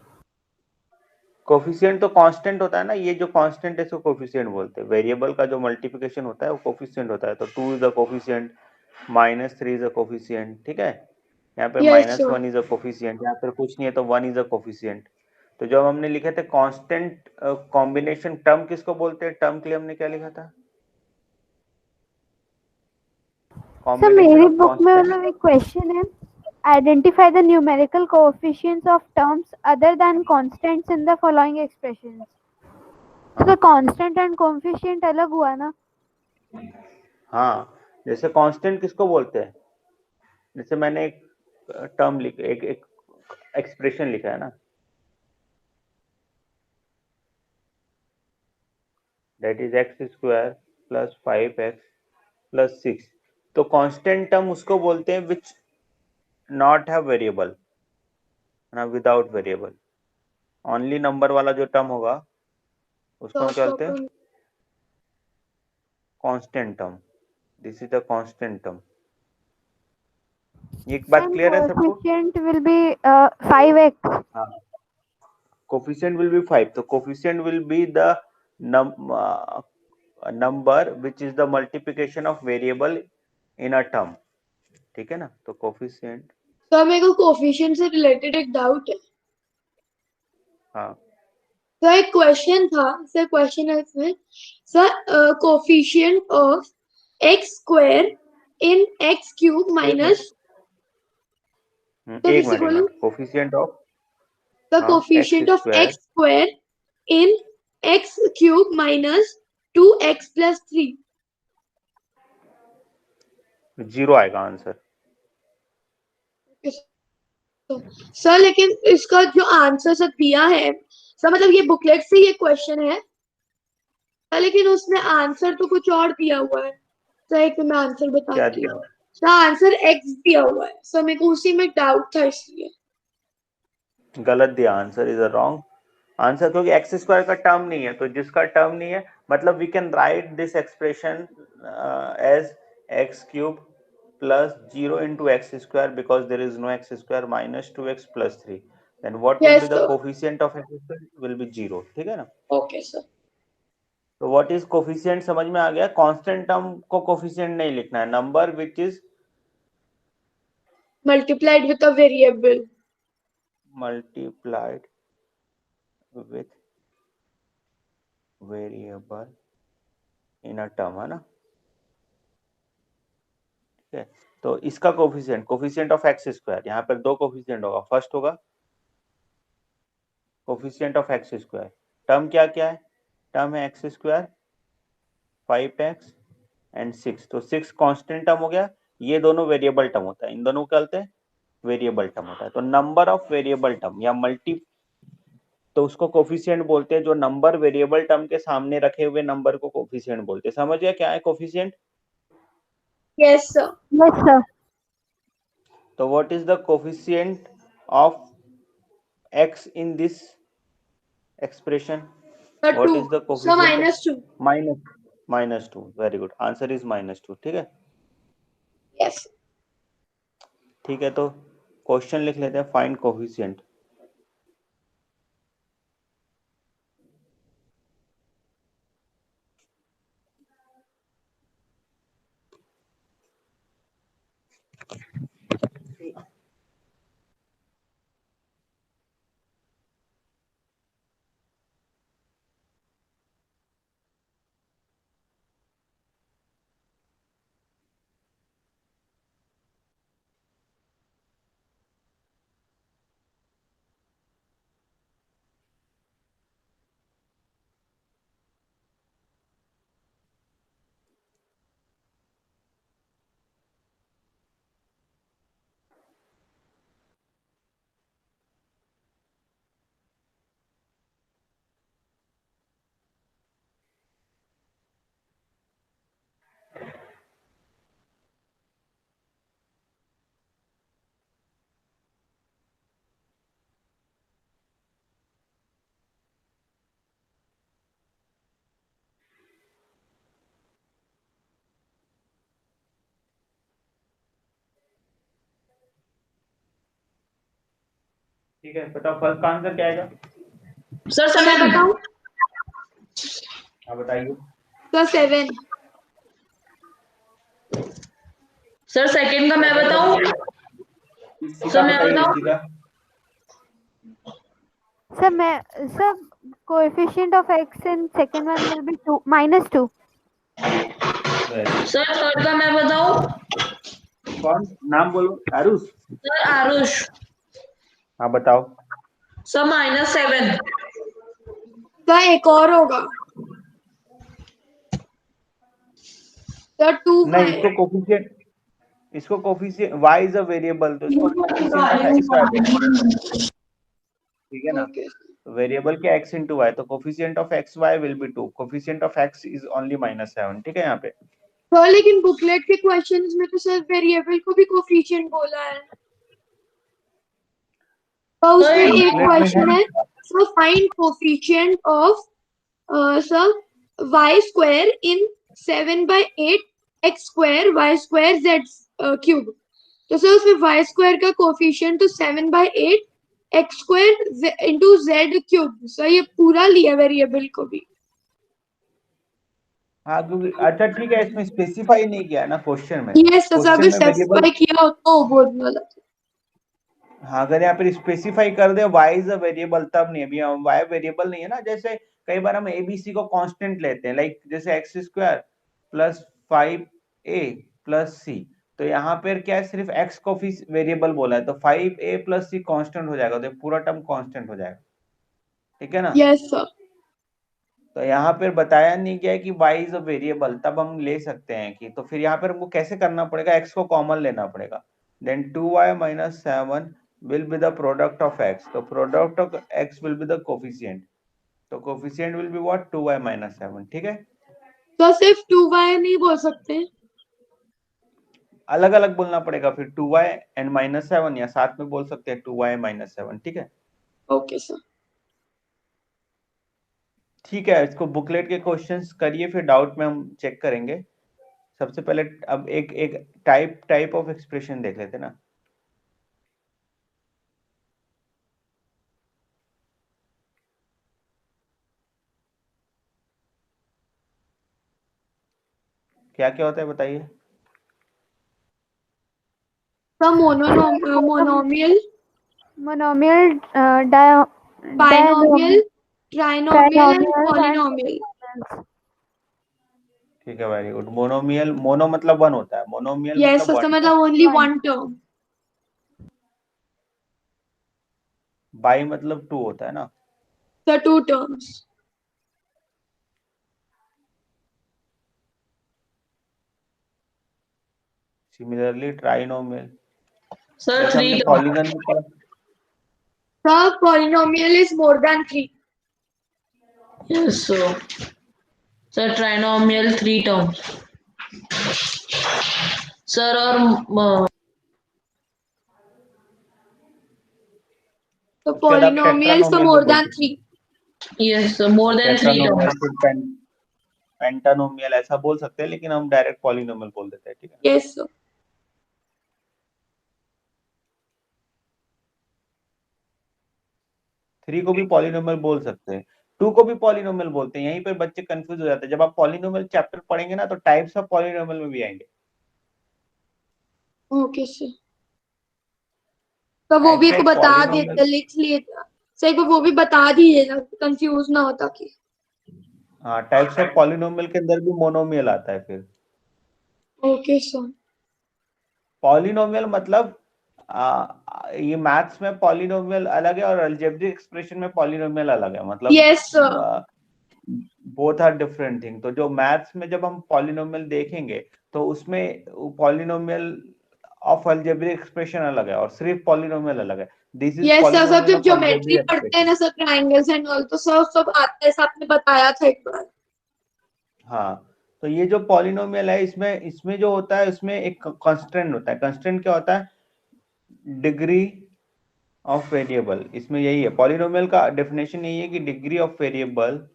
Coefficient तो कांस्टेंट होता है ना, ये जो कांस्टेंट है इसको कोफिशिएंट बोलते हैं। वेरिएबल का जो मल्टीप्लिकेशन होता है वो कोफिशिएंट होता है। तो 2 is a coefficient, -3 is a coefficient, ठीक है। यहाँ पे yes sir. -1 is a coefficient, यहाँ पर कुछ नहीं है तो 1 इज अ कोफिशिएंट। तो जब हमने लिखे थे कांस्टेंट कॉम्बिनेशन टर्म किसको बोलते हैं, टर्म के लिए हमने क्या लिखा था? सर कॉम्बिनेशन मेरी ऑफ बुक में कांस्टेंट। मतलब एक क्वेश्चन है, identify the numerical coefficients of terms other than constants in the following expressions. तो कांस्टेंट एंड कोएफिशिएंट अलग हुआ ना? हाँ, जैसे कांस्टेंट किसको बोलते हैं, जैसे मैंने एक टर्म लिख एक एक्सप्रेशन लिखा है ना, दैट इज x² + 5x + 6। तो कांस्टेंट टर्म उसको बोलते हैं विच नॉट हैव वेरिएबल ना, विदाउट वेरिएबल। ओनली नंबर वाला जो टर्म होगा उसको हम क्या बोलते हैं, constant term. This is the constant term. ये एक बात And क्लियर है सबको? coefficient will be 5x. हाँ, कोफिशिएंट विल बी 5, तो coefficient will be the number which is the multiplication of variable in a term, ठीक है ना। तो कोफिशिएंट, सर मेरे को कोफिशिएंट से रिलेटेड एक डाउट है। हाँ सर एक क्वेश्चन था, सर क्वेश्चन है इसमें, sir coefficient of x² in x³ minus, तो फिर एक से मिनट, बोलो। Coefficient of the x coefficient of square x² in x³ minus 2x + 3। 0 आएगा आंसर। सर लेकिन इसका जो आंसर सर दिया है, सर मतलब ये बुकलेट से ये क्वेश्चन है सर, लेकिन उसमें आंसर तो कुछ और दिया हुआ है। सर एक मैं आंसर क्या बताती दिया? हूँ। सर आंसर x दिया हुआ है, सर मेरे को उसी में डाउट था इसलिए। गलत दिया, answer is a wrong answer, क्योंकि x² का टर्म नहीं है। तो जिसका टर्म नहीं है मतलब we can write this expression as x³ + 0 * x² because there is no x² - 2x + 3, then what will be yes the sir. coefficient of x² will be 0, ठीक है ना। Okay sir. तो व्हाट इज कोफिशिएंट समझ में आ गया। कांस्टेंट टर्म को कोफिशिएंट नहीं लिखना है, number which is multiplied with a variable. multiplied with variable in a term, है ना, ठीक है। तो इसका कोफिशिएंट ऑफ x², यहाँ पर दो कोफिशिएंट होगा। फर्स्ट होगा कोफिशिएंट ऑफ x², टर्म क्या क्या है, टर्म है x², 5x एंड 6। तो 6 कांस्टेंट टर्म हो गया, ये दोनों वेरिएबल टर्म होता है, इन दोनों को क्या बोलते हैं, वेरिएबल टर्म होता है। तो नंबर ऑफ वेरिएबल टर्म या तो उसको कोफिशिएंट बोलते हैं। जो नंबर वेरिएबल टर्म के सामने रखे हुए नंबर को कोफिशिएंट बोलते हैं। समझ गया क्या है coefficient? Yes, sir. Yes, sir. तो what is the coefficient of x in this expression? The What 2. is the So coefficient of -2. minus 2? Very good. Answer is -2. ठीक है, Yes. ठीक है। तो क्वेश्चन लिख लेते हैं, फाइंड कोफिशिएंट। ठीक है, बताओ फर्स्ट का आंसर क्या आएगा? सर मैं 7। बताऊं? हाँ बताइए। तो 7. सर सेकंड का मैं बताऊं? इसी सर का मैं बताइए, बताऊं? इसी का। Sir, coefficient of x in second one will be -2. Sir third का मैं बताऊं? कौन नाम बोलो? आरुष? सर आरुष। हाँ बताओ। सर -7। तो एक और होगा। तो 2 नहीं, है। इसको coefficient y is a variable, तो इसको कोफिशिएंट ऑफ x y बोलते हैं। ठीक है ना? Okay. वेरिएबल के x इंटू वाई, तो coefficient of X Y will be 2। Coefficient of x is only -7। ठीक है यहाँ पे। तो लेकिन बुकलेट के क्वेश्चंस में तो सर वेरिएबल को भी कोफिशिएंट बोला है। तो उसमें एक बुकलेट में क्वेश्चन है, sir find coefficient of sir y square in 7/8 x square y square z cube. तो सर उसमें y स्क्वायर का कोफिशिएंट तो 7/8 x square into z cube. Sir ये पूरा लिया वेरिएबल को भी। हाँ क्योंकि अच्छा ठीक है, इसमें स्पेसिफाई नहीं किया है ना क्वेश्चन में। ये सर क्वेश्चन अगर में वेरिएबल, स्पेसिफाई किया हो तो बोलने वाला था। हाँ अगर यहाँ पर स्पेसिफाई कर दे y इज अ वेरिएबल तब नहीं। अभी y वेरिएबल नहीं है ना। जैसे कई बार हम एबीसी को कांस्टेंट लेते हैं, लाइक जैसे x square plus 5a plus c. तो यहाँ पर क्या है, सिर्फ x को वेरिएबल बोला है, तो 5a प्लस सी कांस्टेंट हो जाएगा, तो पूरा टर्म कांस्टेंट हो जाएगा। ठीक है ना? Yes sir. तो यहाँ पर बताया नहीं गया है कि y इज अ वेरिएबल, तब हम ले सकते हैं कि, तो फिर यहाँ पर हमको कैसे करना पड़ेगा, x को कॉमन लेना पड़ेगा। Then 2y minus 7 will be the product of x. तो product of x will be the coefficient. तो coefficient will be what? 2y minus 7. ठीक है? तो सिर्फ 2y नहीं बोल सकते? अलग अलग बोलना पड़ेगा फिर, 2y and -7, या साथ में बोल सकते हैं 2y minus 7। ठीक है? Okay sir. ठीक है, इसको बुकलेट के क्वेश्चंस करिए, फिर डाउट में हम चेक करेंगे। सबसे पहले अब एक एक टाइप ऑफ एक्सप्रेशन देख लेते ना। क्या क्या होता है बताइए। Sir monomial, Monomial, binomial, trinomial and trinomials and polynomial. polynomials. ठीक है, वेरी गुड। मोनोमियल, मोनो मतलब वन होता है, मोनोमियल यस मतलब सर, वन टर्म, मतलब ओनली वन टर्म। बाई मतलब टू होता है ना। Sir 2 terms. Similarly trinomial, sir जैसे 3 हमने टर्म। पॉलीगन में पढ़ा। The polynomial is more than 3. Yes, sir, trinomial 3 terms. Sir, और The उसके बाद आप polynomials are टेट्रानोमियल भी more बोल than सकते 3. yes, more than 3 टेट्रानोमियल terms. फिर पेंटानोमियल ऐसा बोल सकते हैं, लेकिन हम डायरेक्ट पॉलिनोमियल बोल देते हैं, ठीक है। Yes, sir. 3 को भी पॉलिनोमियल बोल सकते हैं, 2 को भी पॉलिनोमियल बोलते हैं। यहीं पर बच्चे कंफ्यूज हो जाते हैं। जब आप पॉलिनोमियल चैप्टर पढ़ेंगे ना, तो टाइप्स ऑफ पॉलिनोमियल में भी आएंगे। Okay, sir. तो वो भी ऐसे को बता पॉलिनोमियल, देते, लिख लिए सही को वो भी बता दीजिएगा, कंफ्यूज ना होता कि। हाँ, टाइप्स ऑफ पॉलिनोमियल के अंदर भी मोनोमियल आता है। फिर ओके सर। पॉलिनोमियल मतलब ये मैथ्स में पॉलिनोमियल अलग है और अलजेब्रिक एक्सप्रेशन में पॉलिनोमियल अलग है। मतलब yes sir. Both are different thing. तो जो मैथ्स में जब हम पॉलिनोमियल देखेंगे, तो उसमें पॉलिनोमियल ऑफ अलजेब्रिक एक्सप्रेशन अलग है और सिर्फ पॉलिनोमियल अलग है। दिस इज यस सर, सब पॉलिनोमियल जब ऑफ ज्योमेट्री अलजेब्रिक पढ़ते हैं एक्सप्रेशन। ना सर, ट्रायंगल्स एंड ऑल, तो सर सब आता है, आपने बताया था एक बार। हाँ, तो ये जो पॉलिनोमियल है, इसमें जो होता है, उसमें एक कांस्टेंट होता है। कांस्टेंट क्या होता है? Degree of variable. इसमें यही है, पॉलिनोमियल का डेफिनेशन यही है कि degree of variable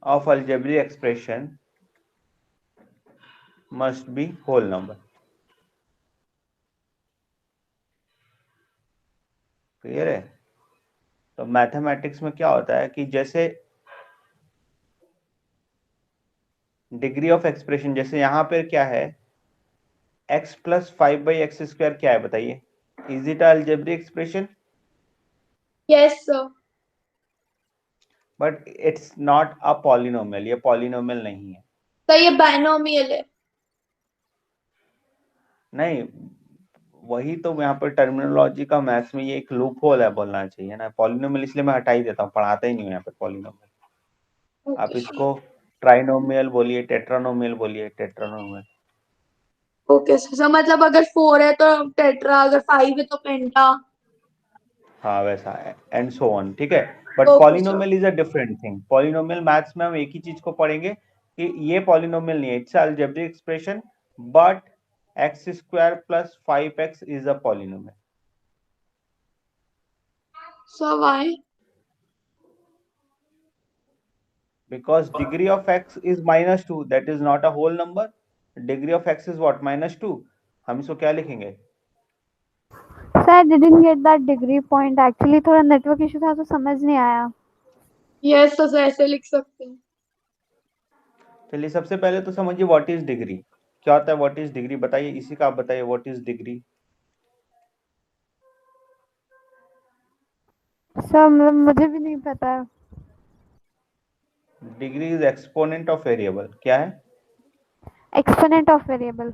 of algebraic expression must be whole number. Clear है? तो मैथमेटिक्स में क्या होता है कि जैसे डिग्री ऑफ एक्सप्रेशन, जैसे यहां पर क्या है, x प्लस 5/x² क्या है बताइए? Is it algebraic expression? Yes sir. But it's not a polynomial. ये पॉलिनोमियल नहीं है। तो ये बाइनोमियल है। नहीं, वही तो यहाँ पर टर्मिनोलॉजी का मैथ्स में ये एक लूप होल है, बोलना चाहिए ना। पॉलिनोमियल इसलिए मैं हटा ही देता हूँ, पढ़ाता ही नहीं हूँ यहाँ पे पॉलिनोमियल। आप ओके इसको ट्राइनोमियल बोलिए, टेट्रानोमियल बोलिए, टेट्रानोमियल। ओके सर, मतलब अगर 4 है तो टेट्रा, अगर 5 है तो पेंटा। हाँ, वैसा है, एंड सो ऑन, ठीक है। But okay sir. Polynomial is a different thing. Polynomial maths में हम एक ही चीज को पढ़ेंगे कि ये पॉलिनोमियल नहीं है, it's algebraic expression, but x² plus 5x is a polynomial. Sir why? Because degree of x is -2, that is not a whole number. Degree of x is what? -2. हम इसको क्या लिखेंगे? Sir I didn't get that degree point, actually थोड़ा नेटवर्क इशू था तो समझ नहीं आया। यस सर, ऐसे लिख सकते हैं। चलिए, सबसे पहले तो समझिए व्हाट इज डिग्री। क्या होता है व्हाट इज डिग्री? बताइए, इसी का आप बताइए व्हाट इज डिग्री। सर मुझे भी नहीं पता है। Degree is exponent of variable. क्या है? Exponent of variable.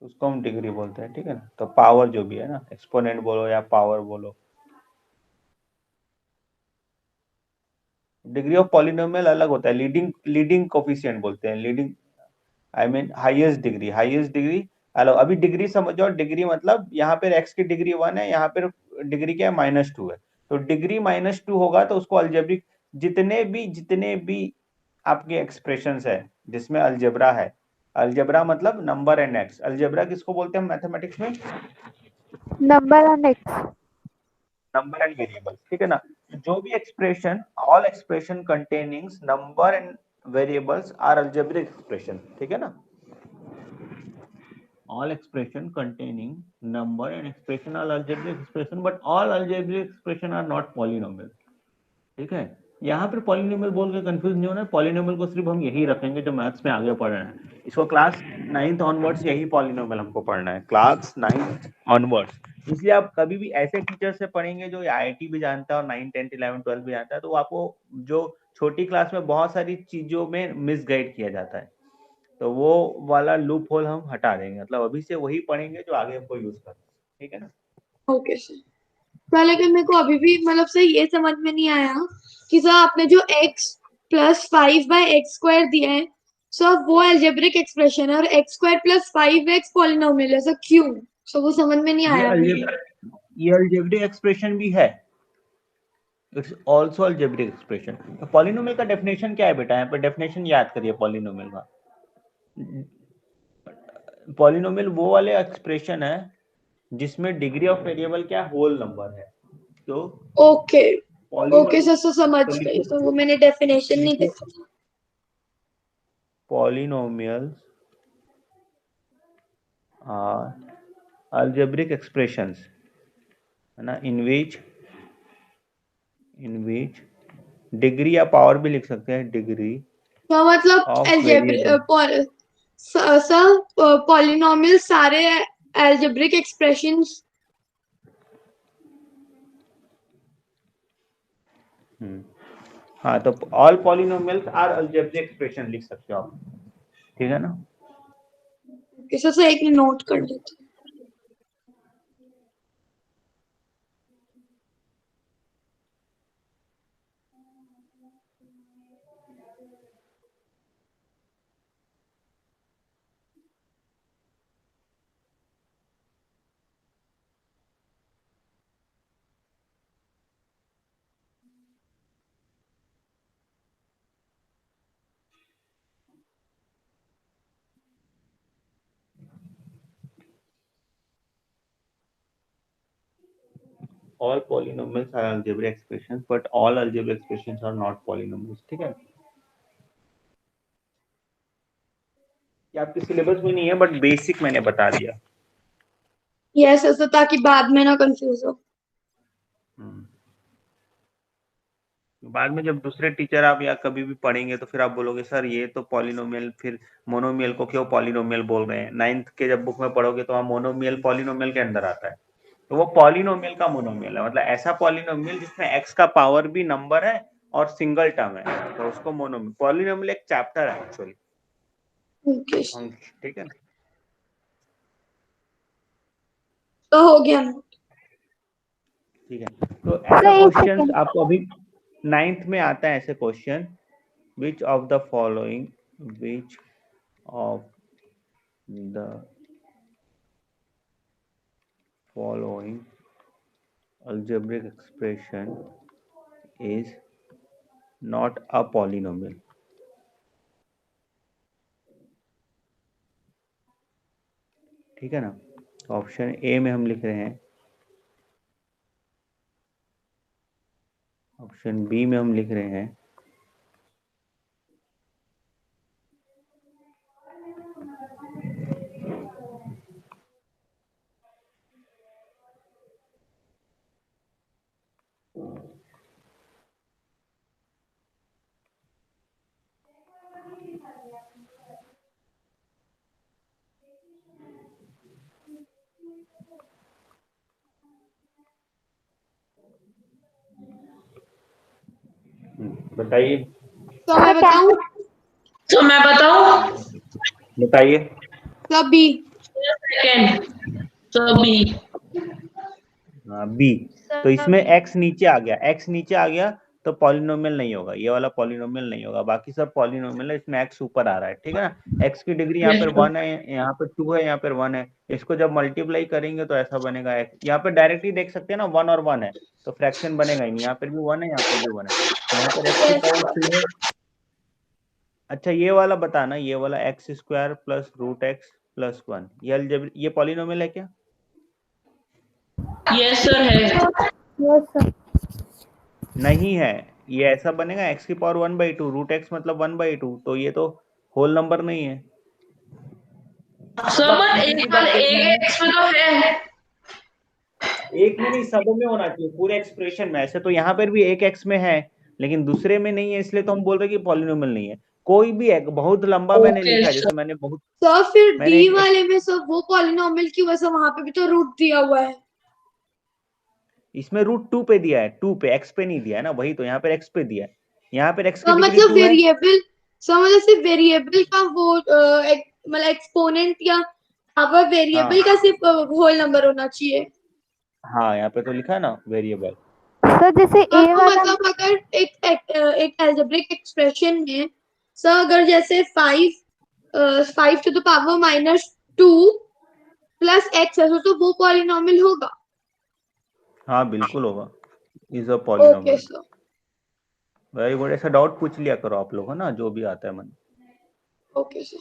उसको हम डिग्री बोलते हैं, ठीक है ना। तो पावर जो भी है ना, एक्सपोनेंट बोलो या पावर बोलो। डिग्री ऑफ पॉलिनोमियल अलग होता है, लीडिंग कोफिशिएंट बोलते हैं, leading I mean highest degree अलग। अभी डिग्री समझो, डिग्री मतलब यहाँ पे x की डिग्री 1 है, यहाँ पे डिग्री क्या है? -2 है। तो डिग्री -2 होगा तो उसको अलजेब्रिक, जितने भी आपके एक्सप्रेशंस है जिसमें अलजेब्रा है, अलजेब्रा मतलब नंबर एंड एक्स। अलजेब्रा किसको बोलते हैं मैथमेटिक्स में? Number and x. Number and variable, ठीक है ना। जो भी expression, all expression containing number and variables are algebraic expression, ठीक है ना। all expression containing number and expression are algebraic expression, but all algebraic expression are not polynomial, ठीक है। यहाँ पर पॉलिनोमियल बोल के कंफ्यूज नहीं होना है। पॉलिनोमियल को सिर्फ हम यही रखेंगे जो मैथ्स में आगे पढ़ रहे हैं। इसको क्लास 9th ऑनवर्ड्स यही पॉलिनोमियल हमको पढ़ना है, क्लास 9th ऑनवर्ड्स। इसलिए आप कभी भी ऐसे टीचर से पढ़ेंगे जो आईआईटी भी जानता है और 9, 10, 11, 12 भी जानता है, तो आपको जो छोटी क्लास में बहुत सारी चीजों में मिसगाइड किया जाता है, तो वो वाला लूप होल हम हटा देंगे। मतलब अभी से वही पढ़ेंगे जो आगे हमको यूज करना है, ठीक है ना। ओके सर, लेकिन मेरे को अभी भी मतलब सर ये समझ में नहीं आया कि सर आपने जो x + 5/x² दिया है, सो वो एल्जेब्रिक एक्सप्रेशन है और x square plus 5x polynomial है, सो क्यों? सो वो समझ में नहीं ये आया मुझे। ये अलजेब्रिक एक्सप्रेशन भी है, इट्स आल्सो अलजेब्रिक एक्सप्रेशन। तो पॉलिनोमियल का डेफिनेशन क्या है बेटा? यहाँ पे डेफिनेशन याद करिए पॉलिनोमियल का। पॉलिनोमियल वो वाले एक्सप्रेशन है जिसमें डिग्री ऑफ वेरिएबल क्या होल नंबर है। तो ओके ओके सर समझ तो गई, लिखो तो वो मैंने डेफिनेशन नहीं देखा। पॉलिनोमियल्स आर अलजेब्रिक एक्सप्रेशंस, है ना, इन विच डिग्री या पावर भी लिख सकते हैं, डिग्री तो मतलब of algebraic variable. Sir polynomial सारे एल्जेब्रिक एक्सप्रेशंस। हाँ, तो all polynomials are algebraic expression लिख सकते हो आप, ठीक है ना। ओके सर एक नोट कर लेते हैं। All polynomials are algebraic expressions, but all algebraic expressions are not polynomials, ठीक है। ये आपके सिलेबस में नहीं है, बट बेसिक मैंने बता दिया। यस सर ताकि बाद में ना कंफ्यूज हो। बाद में जब दूसरे टीचर आप या कभी भी पढ़ेंगे तो फिर आप बोलोगे सर ये तो पॉलिनोमियल, फिर मोनोमियल को क्यों पॉलिनोमियल बोल रहे हैं। 9th के जब बुक में पढ़ोगे तो वहाँ मोनोमियल पॉलिनोमियल के अंदर आता है, तो वो पॉलिनोमियल का मोनोमियल है, मतलब ऐसा पॉलिनोमियल जिसमें x का पावर भी नंबर है और सिंगल टर्म है, तो उसको मोनोमियल। पॉलिनोमियल एक चैप्टर है एक्चुअली, ओके ठीक है। तो हो गया। ठीक है, तो ऐसा एक क्वेश्चन second. आपको अभी 9th में आता है, ऐसे question, which of the following algebraic expression is not a polynomial। ठीक है ना। तो ऑप्शन ए में हम लिख रहे हैं, ऑप्शन बी में हम लिख रहे हैं, बताइए तो मैं बताऊं? तो मैं बताऊं? बताइए। कभी सेकेंड तो बी। बी। तो इसमें x नीचे आ गया, x नीचे आ गया तो पॉलिनोमियल नहीं होगा, ये वाला पॉलिनोमियल नहीं होगा, बाकी सब पॉलिनोमियल है, इसमें x ऊपर आ रहा है, ठीक है ना। x की डिग्री यहाँ पर 1 है, यहाँ पर 2 है, यहाँ पर 1 है, इसको जब मल्टीप्लाई करेंगे तो ऐसा बनेगा x। यहाँ पे डायरेक्टली देख सकते हैं ना, 1 और 1 है तो फ्रैक्शन बनेगा ही नहीं, यहाँ पर भी 1 है, यहाँ पर भी 1 है, यहाँ पर x की पावर 2 है। अच्छा ये वाला बताना, ये वाला x square plus root x plus 1, ये पॉलिनोमियल है क्या? यस सर है। Yes, sir. नहीं है, ये ऐसा बनेगा x की पावर 1/2, रूट एक्स मतलब 1/2, तो ये तो होल नंबर नहीं है। सर बट एक एक्स में तो है। एक में नहीं, सब में होना चाहिए, पूरे एक्सप्रेशन में। ऐसे तो यहाँ पर भी एक x में है लेकिन दूसरे में नहीं है, इसलिए तो हम बोल रहे हैं कि पॉलिनोमियल नहीं है। कोई भी एक बहुत लंबा मैंने लिखा है, जैसे मैंने बहुत सर फिर मैंने डी वाले में सर वो पॉलिनोमियल क्यों है सर? वहां पे भी तो रूट दिया हुआ है। इसमें रूट 2 पे दिया है, 2 पे, x पे नहीं दिया है ना, वही तो यहाँ पे x पे दिया है, यहाँ पे x की तो डिग्री मतलब 2 है। वेरिएबल, सर मतलब सिर्फ वेरिएबल का वो मतलब एक्सपोनेंट या पावर वेरिएबल का सिर्फ होल नंबर होना चाहिए। हाँ यहाँ पे तो लिखा है ना वेरिएबल। सर जैसे तो A वाला मतलब अगर एक एल्जेब्रिक एक्सप्रेशन में सर अगर जैसे 5 to the power -2 plus x है तो वो पॉलिनोमियल होगा? हाँ बिल्कुल होगा, is a okay polynomial. Sir. Very good, ऐसा डाउट पूछ लिया करो आप लोग, है ना, जो भी आता है मन। Okay sir.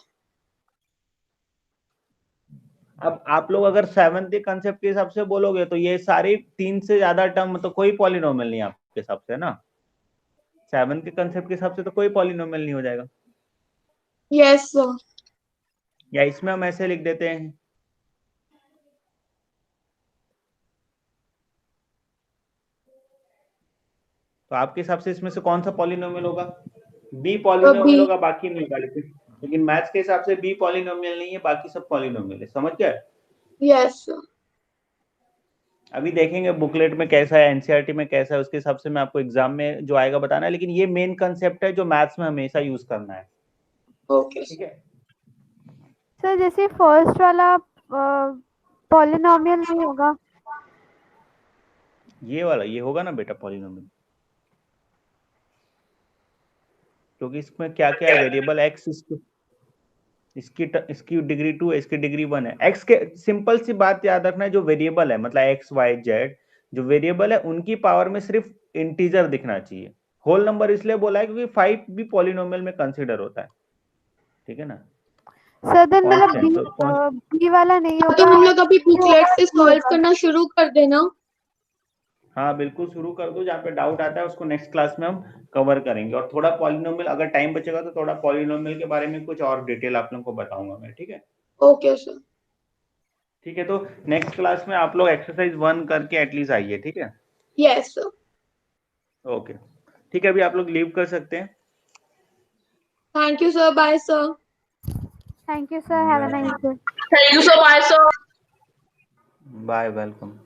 अब आप लोग अगर सेवंथ के कंसेप्ट के हिसाब से बोलोगे तो ये सारी 3 से ज्यादा टर्म तो कोई पॉलिनोमियल नहीं है आपके हिसाब से, ना। सेवंथ के कंसेप्ट के हिसाब से तो कोई पॉलिनोमियल नहीं हो जाएगा। Yes sir. या इसमें हम ऐसे लिख देते हैं, तो आपके हिसाब से इसमें से कौन सा पॉलिनोमियल होगा? बी पॉलिनोमियल होगा, बाकी नहीं होगा। लेकिन मैथ्स के हिसाब से बी पॉलिनोमियल नहीं है, बाकी सब पॉलिनोमियल है। समझ गए? Yes sir. अभी देखेंगे बुकलेट में कैसा है, एनसीईआरटी में कैसा है, उसके हिसाब से मैं आपको एग्जाम में जो आएगा बताना है। लेकिन ये मेन कंसेप्ट है जो मैथ्स में हमेशा यूज करना है। ओके ठीक है। सर जैसे फर्स्ट वाला पॉलिनोमियल नहीं होगा? ये वाला ये होगा ना बेटा पॉलिनोमियल, क्योंकि इसमें क्या क्या है, वेरिएबल एक्स, इसकी डिग्री 2 है, इसकी डिग्री 1 है। एक्स के सिंपल सी बात याद रखना है, जो वेरिएबल है मतलब एक्स वाई जेड जो वेरिएबल है उनकी पावर में सिर्फ इंटीजर दिखना चाहिए। होल नंबर इसलिए बोला है क्योंकि 5 भी पॉलिनोमियल में कंसीडर होता है। ठीक है ना। सर देन मतलब कांस्टेंट बी वाला नहीं तो होगा? हम लोग अभी बुकलेट से सॉल्व करना शुरू कर देना। हाँ बिल्कुल शुरू कर दो, जहाँ पे डाउट आता है उसको नेक्स्ट क्लास में हम कवर करेंगे। और थोड़ा पॉलिनोमियल अगर टाइम बचेगा तो थोड़ा पॉलिनोमियल के बारे में कुछ और डिटेल आप लोगों को बताऊंगा मैं। ठीक है। Okay sir. ठीक है, तो नेक्स्ट क्लास में आप लोग एक्सरसाइज 1 करके एटलीस्ट आइए। ठीक है। Yes sir. ओके ठीक है, अभी आप लोग लीव कर सकते हैं। Thank you sir. Bye sir. Thank you sir, have a nice day. Thank you so much sir. Bye, welcome.